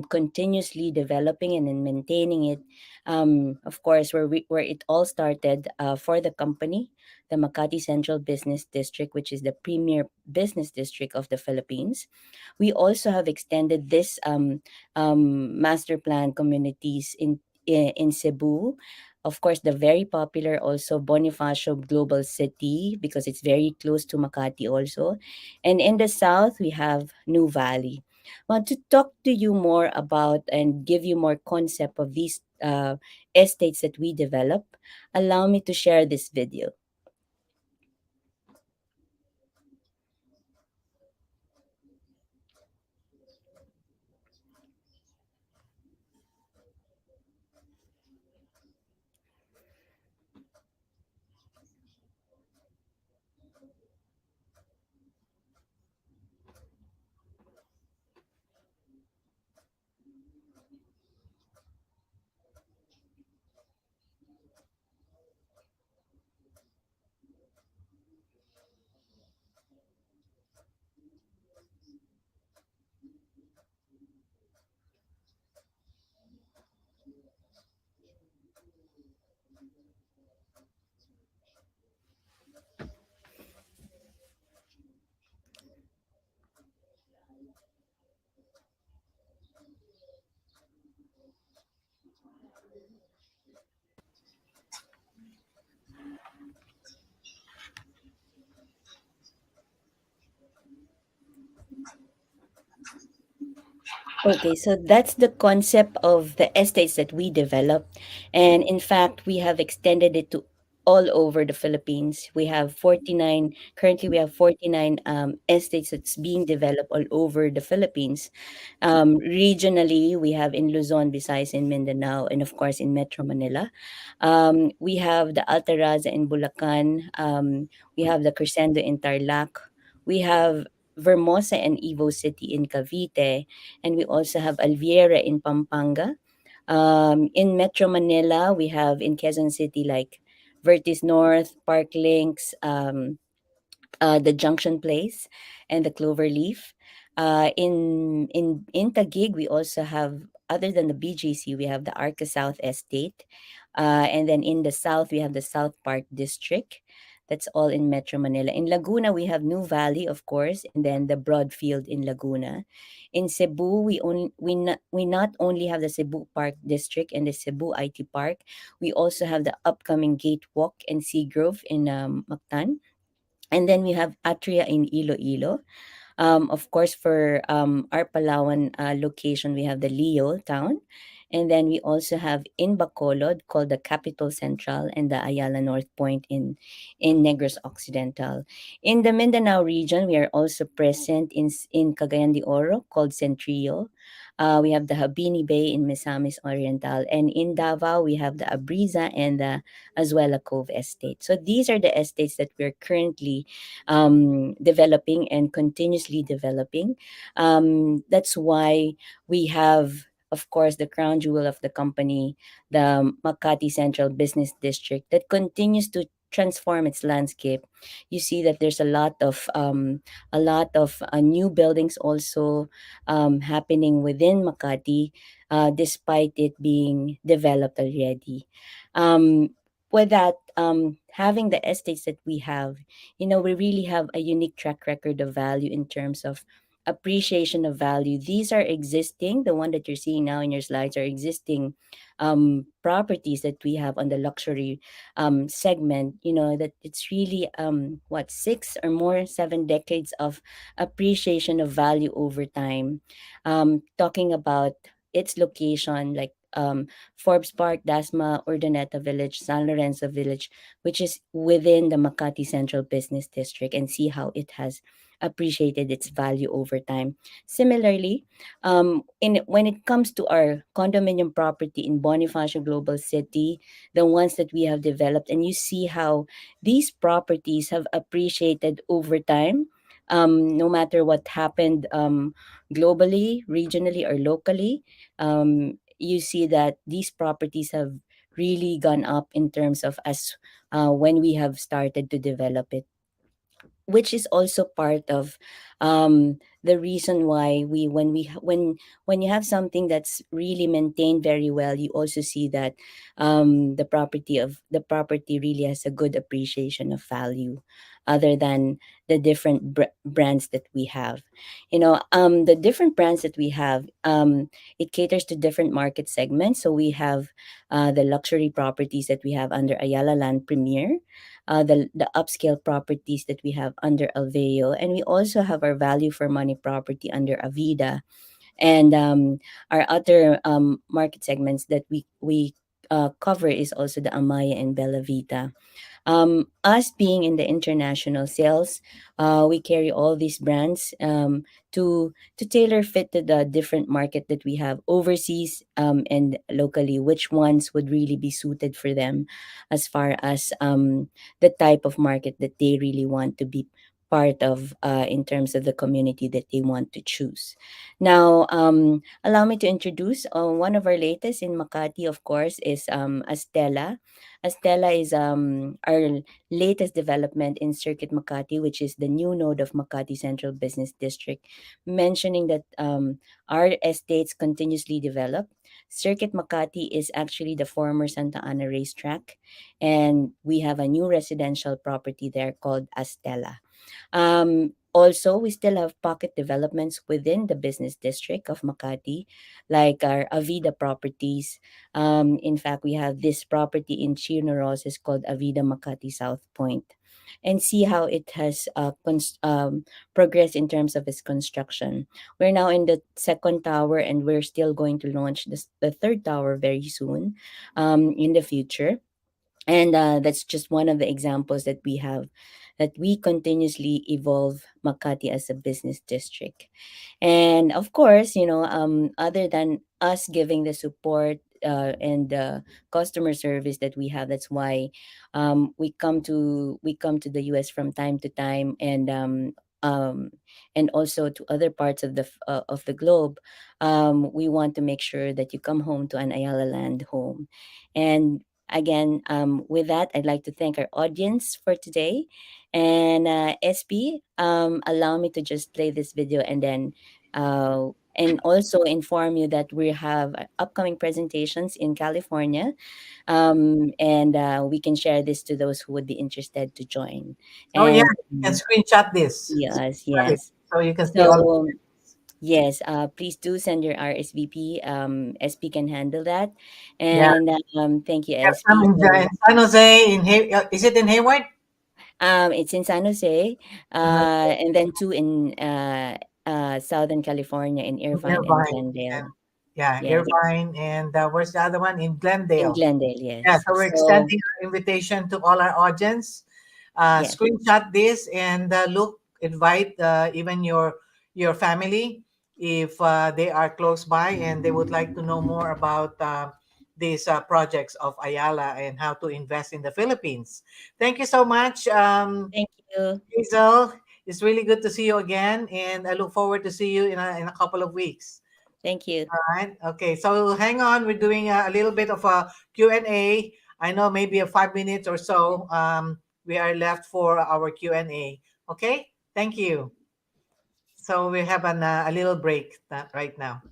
continuously developing and then maintaining it. Of course, where it all started for the company, the Makati Central Business District, which is the premier business district of the Philippines. We also have extended this master plan communities in Cebu. Of course, the very popular also Bonifacio Global City because it's very close to Makati also. And in the south, we have New Valley. Want to talk to you more about and give you more concept of these estates that we develop. Allow me to share this video. Okay, so that's the concept of the estates that we develop. And in fact, we have extended it to all over the Philippines. We have 49, currently we have 49 estates that's being developed all over the Philippines. Regionally, we have in Luzon, Visayas, and Mindanao, and of course in Metro Manila. We have the Altaraza in Bulacan. We have the Crescendo in Tarlac. We have Vermosa and Ivo City in Cavite. And we also have Alviera in Pampanga. In Metro Manila, we have in Quezon City like Vertis North, Park Links, the Junction Place, and the Cloverleaf. In Taguig, we also have, other than the BGC, we have the Arca South Estate, and then in the south we have the South Park District. That's all in Metro Manila. In Laguna, we have New Valley, of course, and then the Broadfield in Laguna. In Cebu, we not only have the Cebu Park District and the Cebu IT Park, we also have the upcoming Gatewalk and Seagrove in Mactan. And then we have Atria in Iloilo. Of course, for our Palawan location, we have the Leo town. And then we also have in Bacolod, called the Capital Central, and the Ayala North Point in Negros Occidental. In the Mindanao region, we are also present in Cagayan de Oro, called Centrio. We have the Habini Bay in Misamis Oriental. And in Davao, we have the Abriza and the Azuela Cove Estate. So these are the estates that we're currently developing and continuously developing. That's why we have, of course, the crown jewel of the company, the Makati Central Business District, that continues to transform its landscape. You see that there's a lot of new buildings also happening within Makati, despite it being developed already. Um, with that, having the estates that we have, we really have a unique track record of value in terms of appreciation of value. These are existing, the one that you're seeing now in your slides are existing properties that we have on the luxury segment. That it's really what, 6 or more 7 decades of appreciation of value over time. Talking about its location, like Forbes Park, Dasma, Urdaneta Village, San Lorenzo Village, which is within the Makati Central Business District, and see how it has appreciated its value over time. Similarly, when it comes to our condominium property in Bonifacio Global City, the ones that we have developed, and you see how these properties have appreciated over time. No matter what happened globally, regionally, or locally, you see that these properties have really gone up in terms of as when we have started to develop it, which is also part of the reason why when you have something that's really maintained very well, you also see that the property really has a good appreciation of value, other than the different brands that we have. The different brands that we have, it caters to different market segments. So we have the luxury properties that we have under Ayala Land Premier, the upscale properties that we have under Alveo, and we also have our value for money property under Avida, and our other market segments that we cover is also the Amaya and Bella Vita. Us being in the international sales, we carry all these brands to tailor fit to the different market that we have overseas and locally, which ones would really be suited for them, as far as the type of market that they really want to be part of, in terms of the community that they want to choose. Now, allow me to introduce one of our latest in Makati, of course, is Astella. Astella is our latest development in Circuit Makati, which is the new node of Makati Central Business District, mentioning that our estates continuously develop. Circuit Makati is actually the former Santa Ana racetrack, and we have a new residential property there called Astella. Also, we still have pocket developments within the business district of Makati, like our Avida properties. In fact, we have this property in Chino Roses called Avida Makati South Point, and see how it has progressed in terms of its construction. We're now in the second tower, and we're still going to launch the third tower very soon in the future. And that's just one of the examples that we have, that we continuously evolve Makati as a business district. And of course, other than us giving the support and the customer service that we have, that's why we come to the US from time to time, um, and also to other parts of the globe. We want to make sure that you come home to an Ayala land home. And again, with that, I'd like to thank our audience for today. And SP, allow me to just play this video, and also inform you that we have upcoming presentations in California, and we can share this to those who would be interested to join. Oh yeah, And you can screenshot this. yes, Screenshot it yes. so you can see all. So yes, please do send your RSVP. SP can handle that, Yeah, and thank you, we have some SP. in, in San Jose. Is it in Hayward? It's in San Jose, and then two in Southern California, in In Irvine and Irvine. And, Glendale. yeah, Yes, Irvine. And where's the other one? In in Glendale. Glendale. Yeah, Yes. so we're So extending our invitation to all our audience. yes, Screenshot this and look, invite even your family if they are close by and they would like to know more about these projects of Ayala and how to invest in the Philippines. Thank you so much, thank you, Hazel. It's really good to see you again, and I look forward to see you in a couple of weeks. thank you. All right. Okay. So hang on. We're doing a little bit of a Q&A. I know maybe a 5 minutes or so. We are left for our Q&A. Okay. Thank you. So we have a little break right now.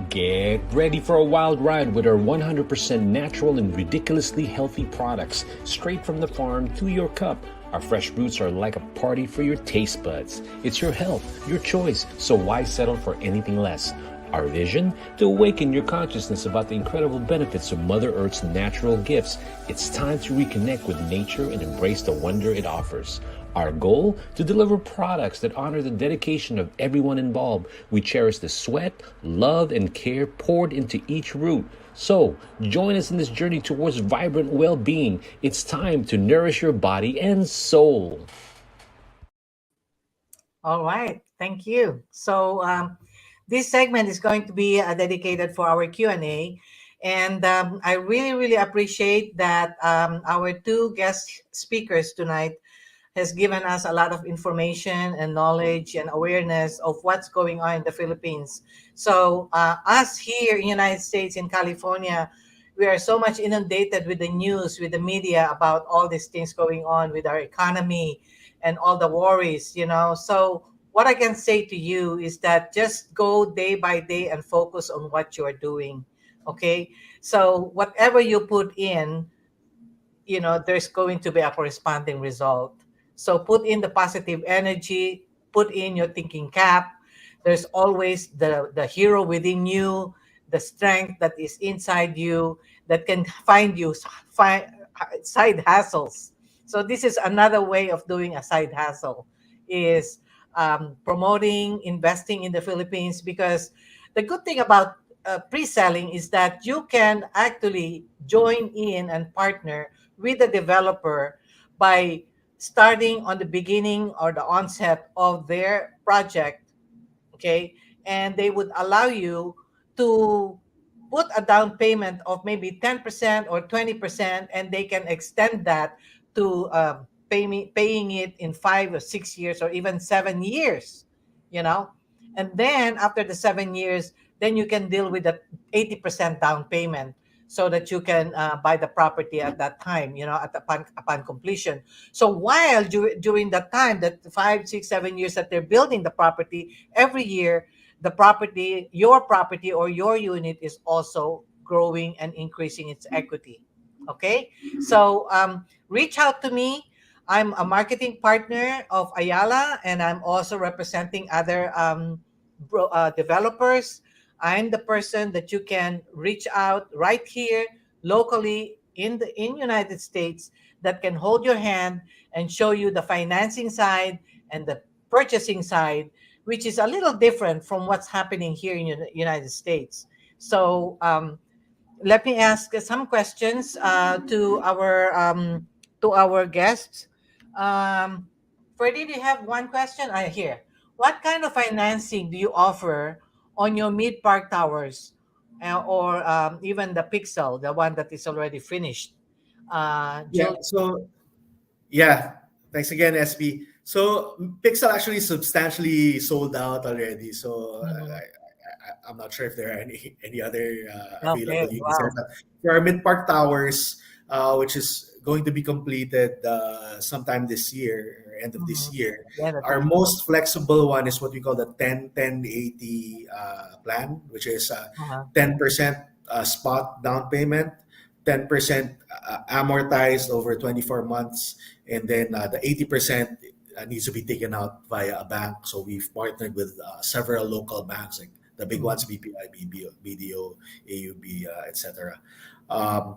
Get ready for a wild ride with our 100% natural and ridiculously healthy products, straight from the farm to your cup. Our fresh fruits are like a party for your taste buds. It's your health, your choice, so why settle for anything less? Our vision? To awaken your consciousness about the incredible benefits of Mother Earth's natural gifts. It's time to reconnect with nature and embrace the wonder it offers. Our goal? To deliver products that honor the dedication of everyone involved. We cherish the sweat, love, and care poured into each root. So, join us in this journey towards vibrant well-being. It's time to nourish your body and soul. All right. Thank you. So this segment is going to be dedicated for our Q&A. And I really, really appreciate that our two guest speakers tonight has given us a lot of information and knowledge and awareness of what's going on in the Philippines. So us here in United States, in California, we are so much inundated with the news, with the media about all these things going on with our economy and all the worries. So what I can say to you is that just go day by day and focus on what you are doing. Okay. So whatever you put in, there's going to be a corresponding result. So put in the positive energy, put in your thinking cap. There's always the hero within you, the strength that is inside you that can find you side hustles. So this is another way of doing a side hustle, is promoting investing in the Philippines, because the good thing about pre-selling is that you can actually join in and partner with the developer by starting on the beginning or the onset of their project. Okay, and they would allow you to put a down payment of maybe 10% or 20%, and they can extend that to paying it in 5 or 6 years or even 7 years, you know. And then after the 7 years, then you can deal with the 80% down payment, so that you can buy the property at that time, upon completion. So while during that time, that 5, 6, 7 years that they're building the property, every year the property, your property or your unit, is also growing and increasing its equity. Okay, so reach out to me. I'm a marketing partner of Ayala, and I'm also representing other developers. I'm the person that you can reach out right here locally in United States, that can hold your hand and show you the financing side and the purchasing side, which is a little different from what's happening here in the United States. So let me ask some questions to our guests. Um, Freddie, do you have one question? I here. What kind of financing do you offer on your mid park towers, or even the Pixel, the one that is already finished? Yeah. Julie. So yeah, thanks again, SB. So Pixel actually substantially sold out already. So Mhm. I'm not sure if there are any other Okay. available units there. Wow. But for our Mid Park Towers, which is going to be completed sometime this year, or end of this Mhm. year, Yeah, that our is. most flexible one is what we call the 10-10-80 plan, which is Uh-huh. 10% spot down payment, 10% amortized over 24 months, and then the 80% needs to be taken out via a bank. So we've partnered with several local banks, like the big Mhm. ones, BPI, BDO, AUB, etc. Um,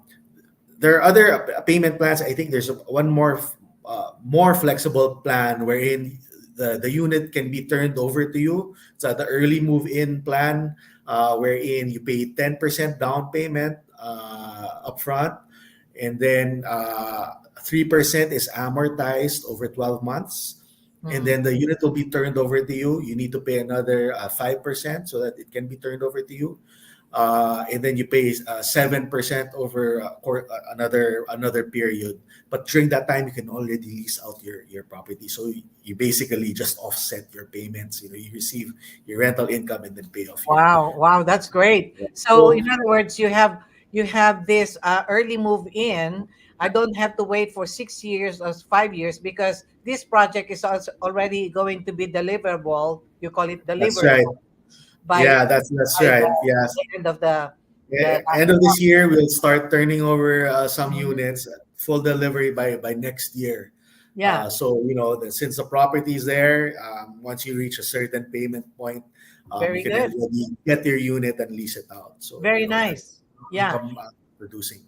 there are other payment plans. I think there's one more flexible plan wherein the unit can be turned over to you. It's the early move in plan, wherein you pay 10% down payment upfront, and then 3% is amortized over 12 months. And Mhm. then the unit will be turned over to you. You need to pay another 5% so that it can be turned over to you, and then you pay 7% over another period. But during that time, you can already lease out your property. So you basically just offset your payments. You receive your rental income and then pay off your. Wow, wow, that's great. So So in other words, you have this early move in. I don't have to wait for 6 years or 5 years because this project is also already going to be deliverable. You call it that's right. deliverable by Yeah, that's by right. Yes. the end of the End of this year, we'll start turning over some Mhm. units, full delivery by next year. Yeah, So since the property is there, once you reach a certain payment point, you very can good, already get your unit and lease it out. So very that's nice. Yeah, income producing.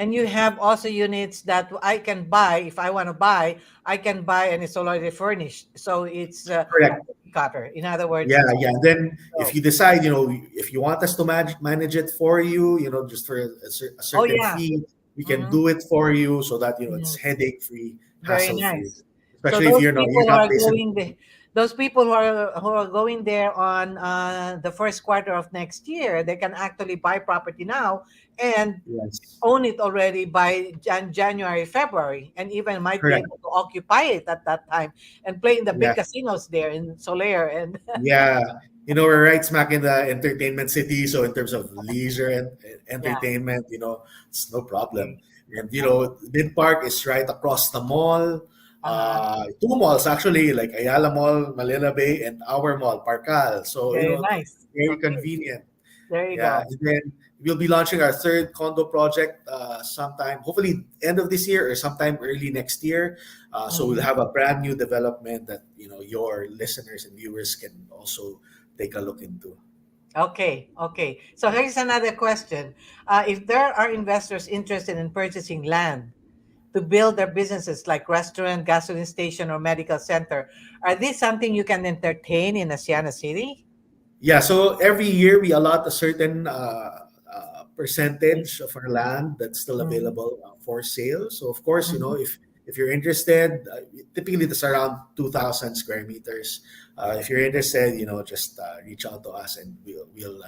and you have also units that I can buy if I want to buy. I can buy and it's already furnished, so it's a Correct. cookie cutter. In other words, Yeah, it's yeah. Then if so. you decide, if you want us to manage it for you, just for a Oh certain yeah. fee, we can Mhm. do it for you so that it's Mhm. headache free, Very hassle free. nice. So Especially if you're not based in. those people who are going there on the first quarter of next year, they can actually buy property now and Yes, own it already by January, February, and even might be correct. able to occupy it at that time and play in the big Yeah, casinos there in Soler and yeah. We're right smack in the entertainment city. So in terms of leisure and yeah. entertainment, it's no problem. Okay. And Mid Park is right across the mall. Uh-huh. Two malls actually, like Ayala Mall, Manila Bay, and our mall, Parcal. So Very nice. very Okay. convenient. There you Yeah, go. and then we'll be launching our third condo project sometime, hopefully end of this year or sometime early next year. So we'll Mhm. have a brand new development that your listeners and viewers can also take a look into. Okay, okay. So here's another question. If there are investors interested in purchasing land to build their businesses like restaurant, gasoline station, or medical center, are these something you can entertain in Asiana City? Yeah, so every year we allot a certain percentage of our land that's still Mhm. available for sale. So of course, Mhm. if you're interested, typically it's around 2,000 square meters. If you're interested, just reach out to us and we'll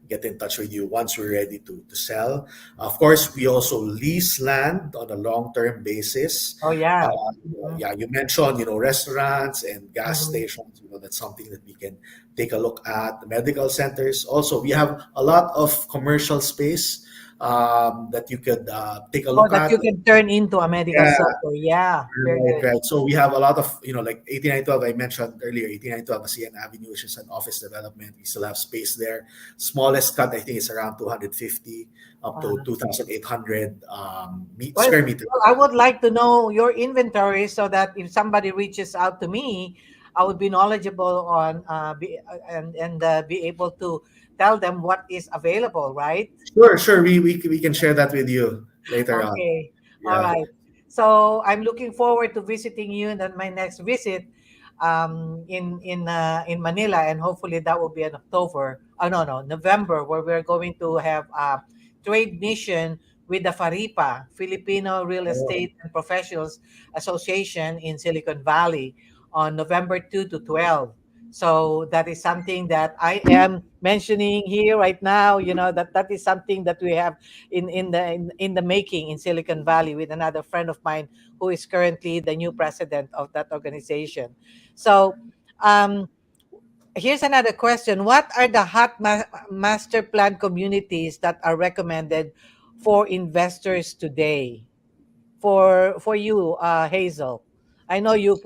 get in touch with you once we're ready to sell. Of course, we also lease land on a long-term basis. Oh Uh, yeah. Mhm. yeah, you mentioned, restaurants and gas Mhm. stations. That's something that we can take a look at. The medical centers. Also, we have a lot of commercial space that you could take a Oh, look that at. you can turn into a medical Yeah, center. Yeah, very right, good. right. So we have a lot of, like 8912, I mentioned earlier, 8912 ASEAN Avenue, which is an office development. We still have space there. Smallest cut, I think, is around 250 up to Uh, 2,800 well, square meters. I would like to know your inventory so that if somebody reaches out to me, I would be knowledgeable on and be able to tell them what is available, right? Sure, sure. We can share that with you later on. Okay. All Yeah. right. So I'm looking forward to visiting you and then my next visit. in Manila, and hopefully that will be in October. Oh no, no, November, where we're going to have a trade mission with the FARIPA, Filipino Real Oh, Estate and Professionals Association in Silicon Valley, on November 2 to 12. So that is something that I am mentioning here right now. That is something that we have in the making in Silicon Valley with another friend of mine who is currently the new president of that organization. So, um, here's another question: what are the master plan communities that are recommended for investors today? For you, Hazel. I know you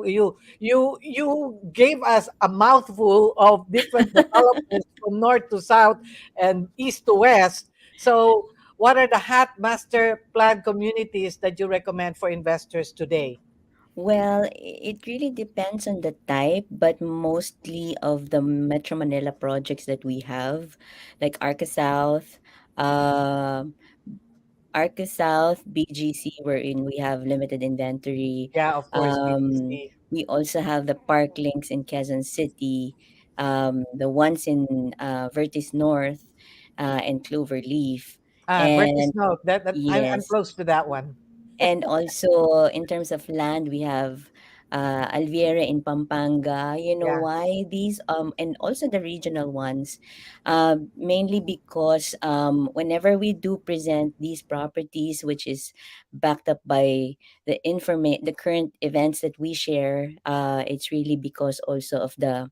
gave us a mouthful of different developers from north to south and east to west. So, what are the hot master plan communities that you recommend for investors today? Well, it really depends on the type, but mostly of the Metro Manila projects that we have, like um, Arca South, BGC, wherein we have limited inventory. Yeah, of course, BTC. We also have the Park Links in Quezon City, the ones in Vertis North, and Cloverleaf. Vertis And Note. That I'm yes, close to that one. and also in terms of land, we have Alviera in Pampanga. You know Yeah, why these and also the regional ones, mainly because whenever we do present these properties, which is backed up by the current events that we share, it's really because also of the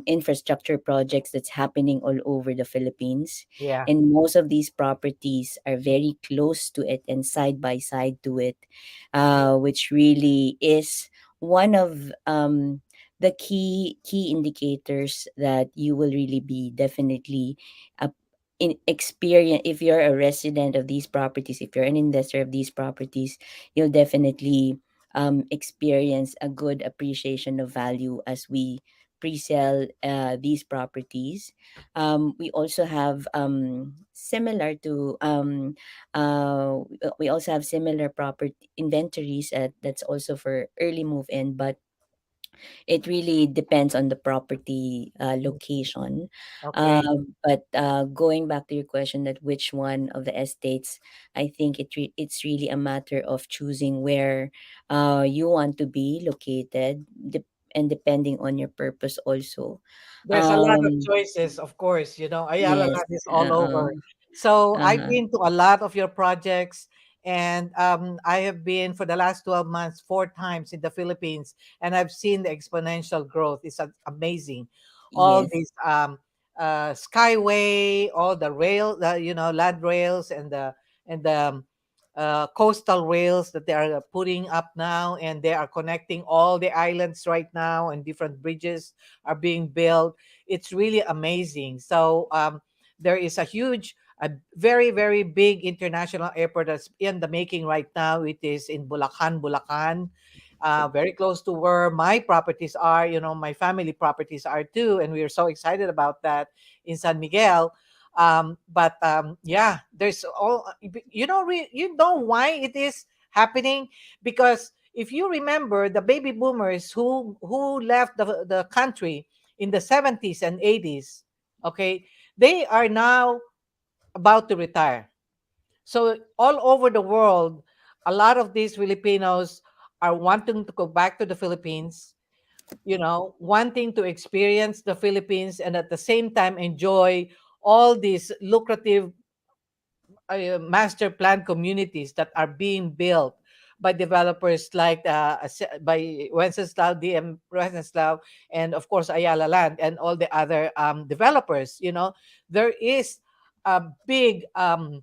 infrastructure projects that's happening all over the Philippines. yeah. And most of these properties are very close to it and side by side to it, which really is one of the key indicators that you will really be definitely uh, in experience. If you're a resident of these properties, if you're an investor of these properties, you'll definitely experience a good appreciation of value as we pre-sell these properties. We also have we also have similar property inventories that's also for early move in, but it really depends on the property Mm, location. okay. But going back to your question, that which one of the estates, I think it's really a matter of choosing where you want to be located, and depending on your purpose also. There's a lot of Um, choices, of course. Ayala yes. Land is all Uh-uh. over. So I've Uh-huh. been to a lot of your projects, and I have been for the last 12 months 4 times in the Philippines, and I've seen the exponential growth. It's amazing. All Yes. these skyway, all the land rails, and the coastal rails that they are putting up now, and they are connecting all the islands right now, and different bridges are being built. It's really amazing. So there is a very, very big international airport that's in the making right now. It is in Bulacan, very close to where my properties are. My family properties are too, and we are so excited about that in San Miguel. But yeah, there's all you know why it is happening, because if you remember the baby boomers who left the country in the 70s and 80s, okay, they are now about to retire. So all over the world, a lot of these Filipinos are wanting to go back to the Philippines, wanting to experience the Philippines, and at the same time enjoy all these lucrative master plan communities that are being built by developers like by Wenceslao, DM Wenceslao, and of course Ayala Land and all the other developers. There is a big how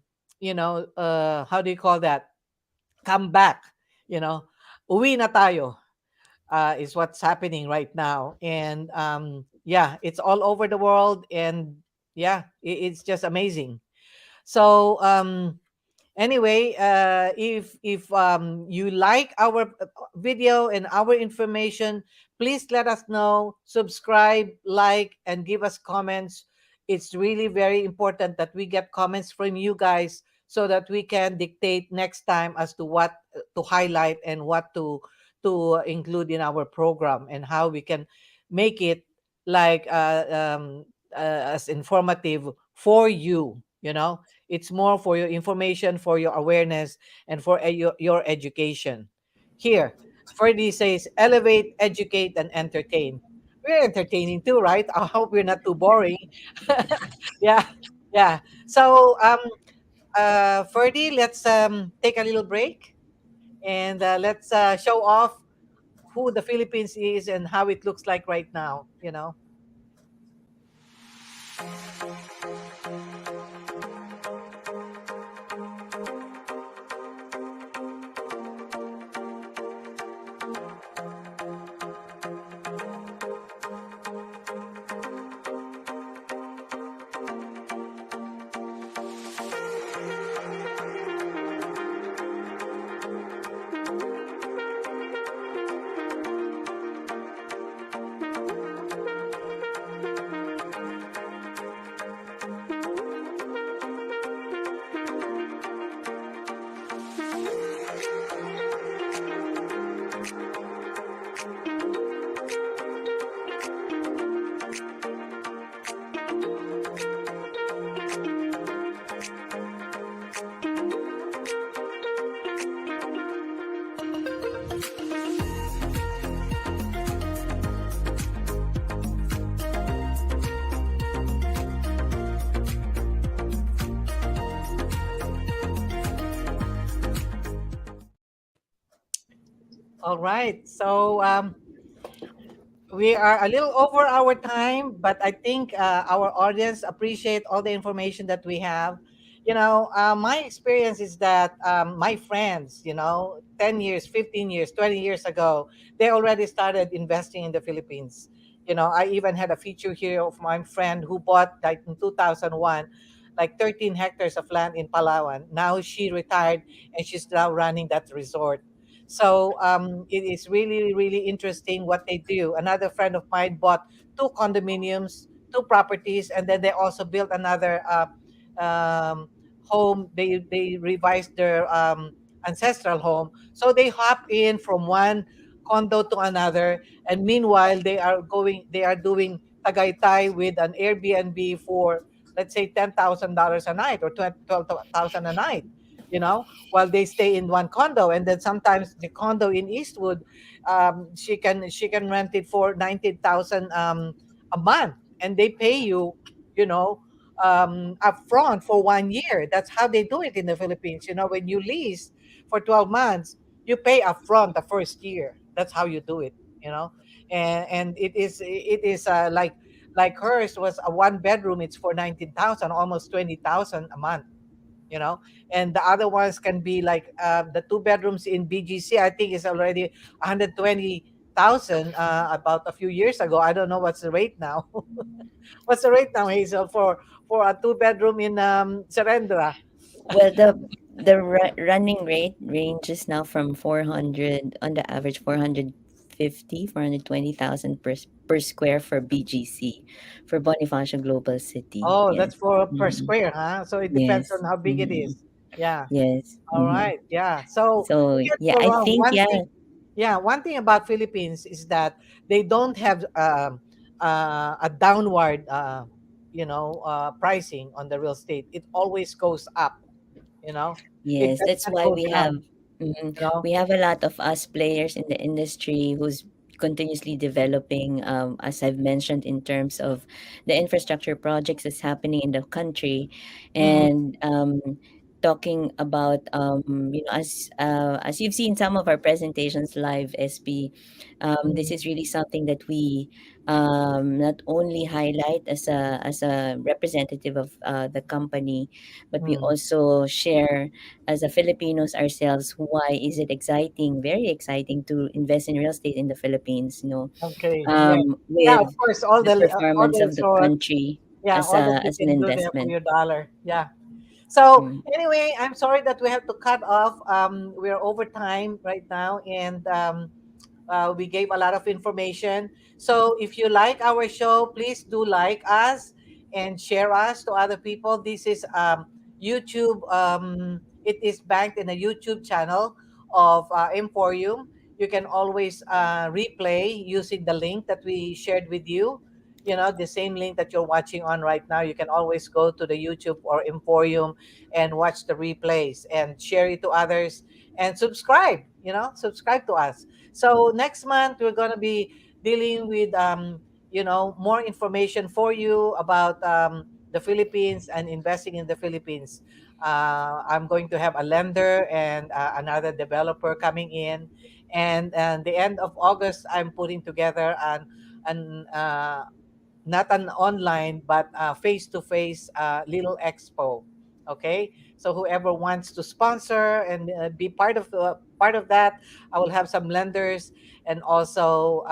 do you call that, comeback. You know, uwi na tayo, is what's happening right now, and yeah, it's all over the world, and yeah, it's just amazing. So anyway, if you like our video and our information, please let us know, subscribe, like, and give us comments. It's really very important that we get comments from you guys so that we can dictate next time as to what to highlight and what to include in our program, and how we can make it like as informative for you. It's more for your information, for your awareness, and for your education. Here, Ferdy says, elevate, educate, and entertain. We're entertaining too, right? I hope we're not too boring. Yeah, yeah. So, Ferdy, let's take a little break, and let's show off who the Philippines is and how it looks like right now. All right. So, we are a little over our time, but I think our audience appreciate all the information that we have. My experience is that my friends, 10 years, 15 years, 20 years ago, they already started investing in the Philippines. I even had a feature here of my friend who bought, like, in 2001, like 13 hectares of land in Palawan. Now she retired, and she's now running that resort. So it is really, really interesting what they do. Another friend of mine bought two condominiums, two properties, and then they also built another um, home. They revised their ancestral home, so they hop in from one condo to another. And meanwhile, they are doing tagaytay with an Airbnb for, let's say, $10,000 a night, or 12,000 a night. While they stay in one condo, and then sometimes the condo in Eastwood, she can rent it for 19,000 a month, and they pay you, you know upfront for 1 year. That's how they do it in the Philippines. When you lease for 12 months, you pay upfront the first year. That's how you do it. you know and it is like hers was a one bedroom. It's for 19,000, almost 20,000 a month. And the other ones can be like, the two bedrooms in BGC, I think, is already 120,000, about a few years ago. I don't know what's the rate now. What's the rate now, Hazel, for a two bedroom in Serendra? Well, the running rate ranges now from 400, on the average, 420,000 per square for BGC, for Bonifacio Global City. Oh, Yes. that's for per Hmm. square, huh? So it depends on Yes. how big it Hmm. is. Yeah. Yes. All Hmm. right. Yeah. So So don't get yeah, me I wrong. think, One yeah. thing, yeah, one thing about Philippines is that they don't have a downward, pricing on the real estate. It always goes up. You know, it Yes, does that's not why go we have, down. You know. we have a lot of us players in the industry who's continuously developing, as I've mentioned, in terms of the infrastructure projects that's happening in the country, Mm, and talking about, as you've seen some of our presentations live, SP. This mm, is really something that we, not only highlight as a representative of the company, but we mm. also share as a Filipinos ourselves, why is it exciting, very exciting, to invest in real estate in the Philippines, Okay. Yeah. Yeah. Of with course, the all performance the of the resort. country Yeah, all that you as an can do there for investment. your dollar. Yeah. So Mm. anyway, I'm sorry that we have to cut off. We're over time right now, and we gave a lot of information. So if you like our show, please do like us and share us to other people. This is YouTube. It is banked in a YouTube channel of Emporium. you can always replay using the link that we shared with you. You know, the same link that you're watching on right now. You can always go to the YouTube or Emporium and watch the replays and share it to others and subscribe. You know, subscribe to us. So next month we're gonna be dealing with more information for you about the Philippines and investing in the Philippines. I'm going to have a lender and another developer coming in, and the end of August I'm putting together an not an online but face to face little expo. Okay, so whoever wants to sponsor and be part of that, I will have some lenders and also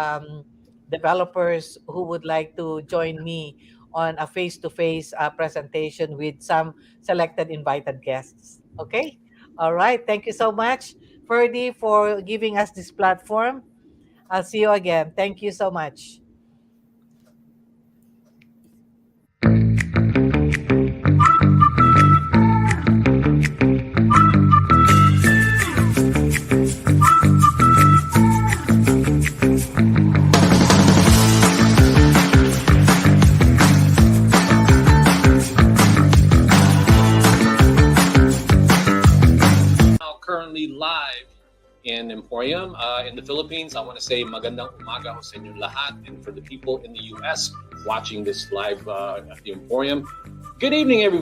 developers who would like to join me on a face to face presentation with some selected invited guests. Okay, all right. Thank you so much, Ferdy, for giving us this platform. I'll see you again. Thank you so much. Now currently live in Emporium in the Philippines. I want to say magandang umaga ho sa inyong lahat, and for the people in the US watching this live at the Emporium, good evening everyone.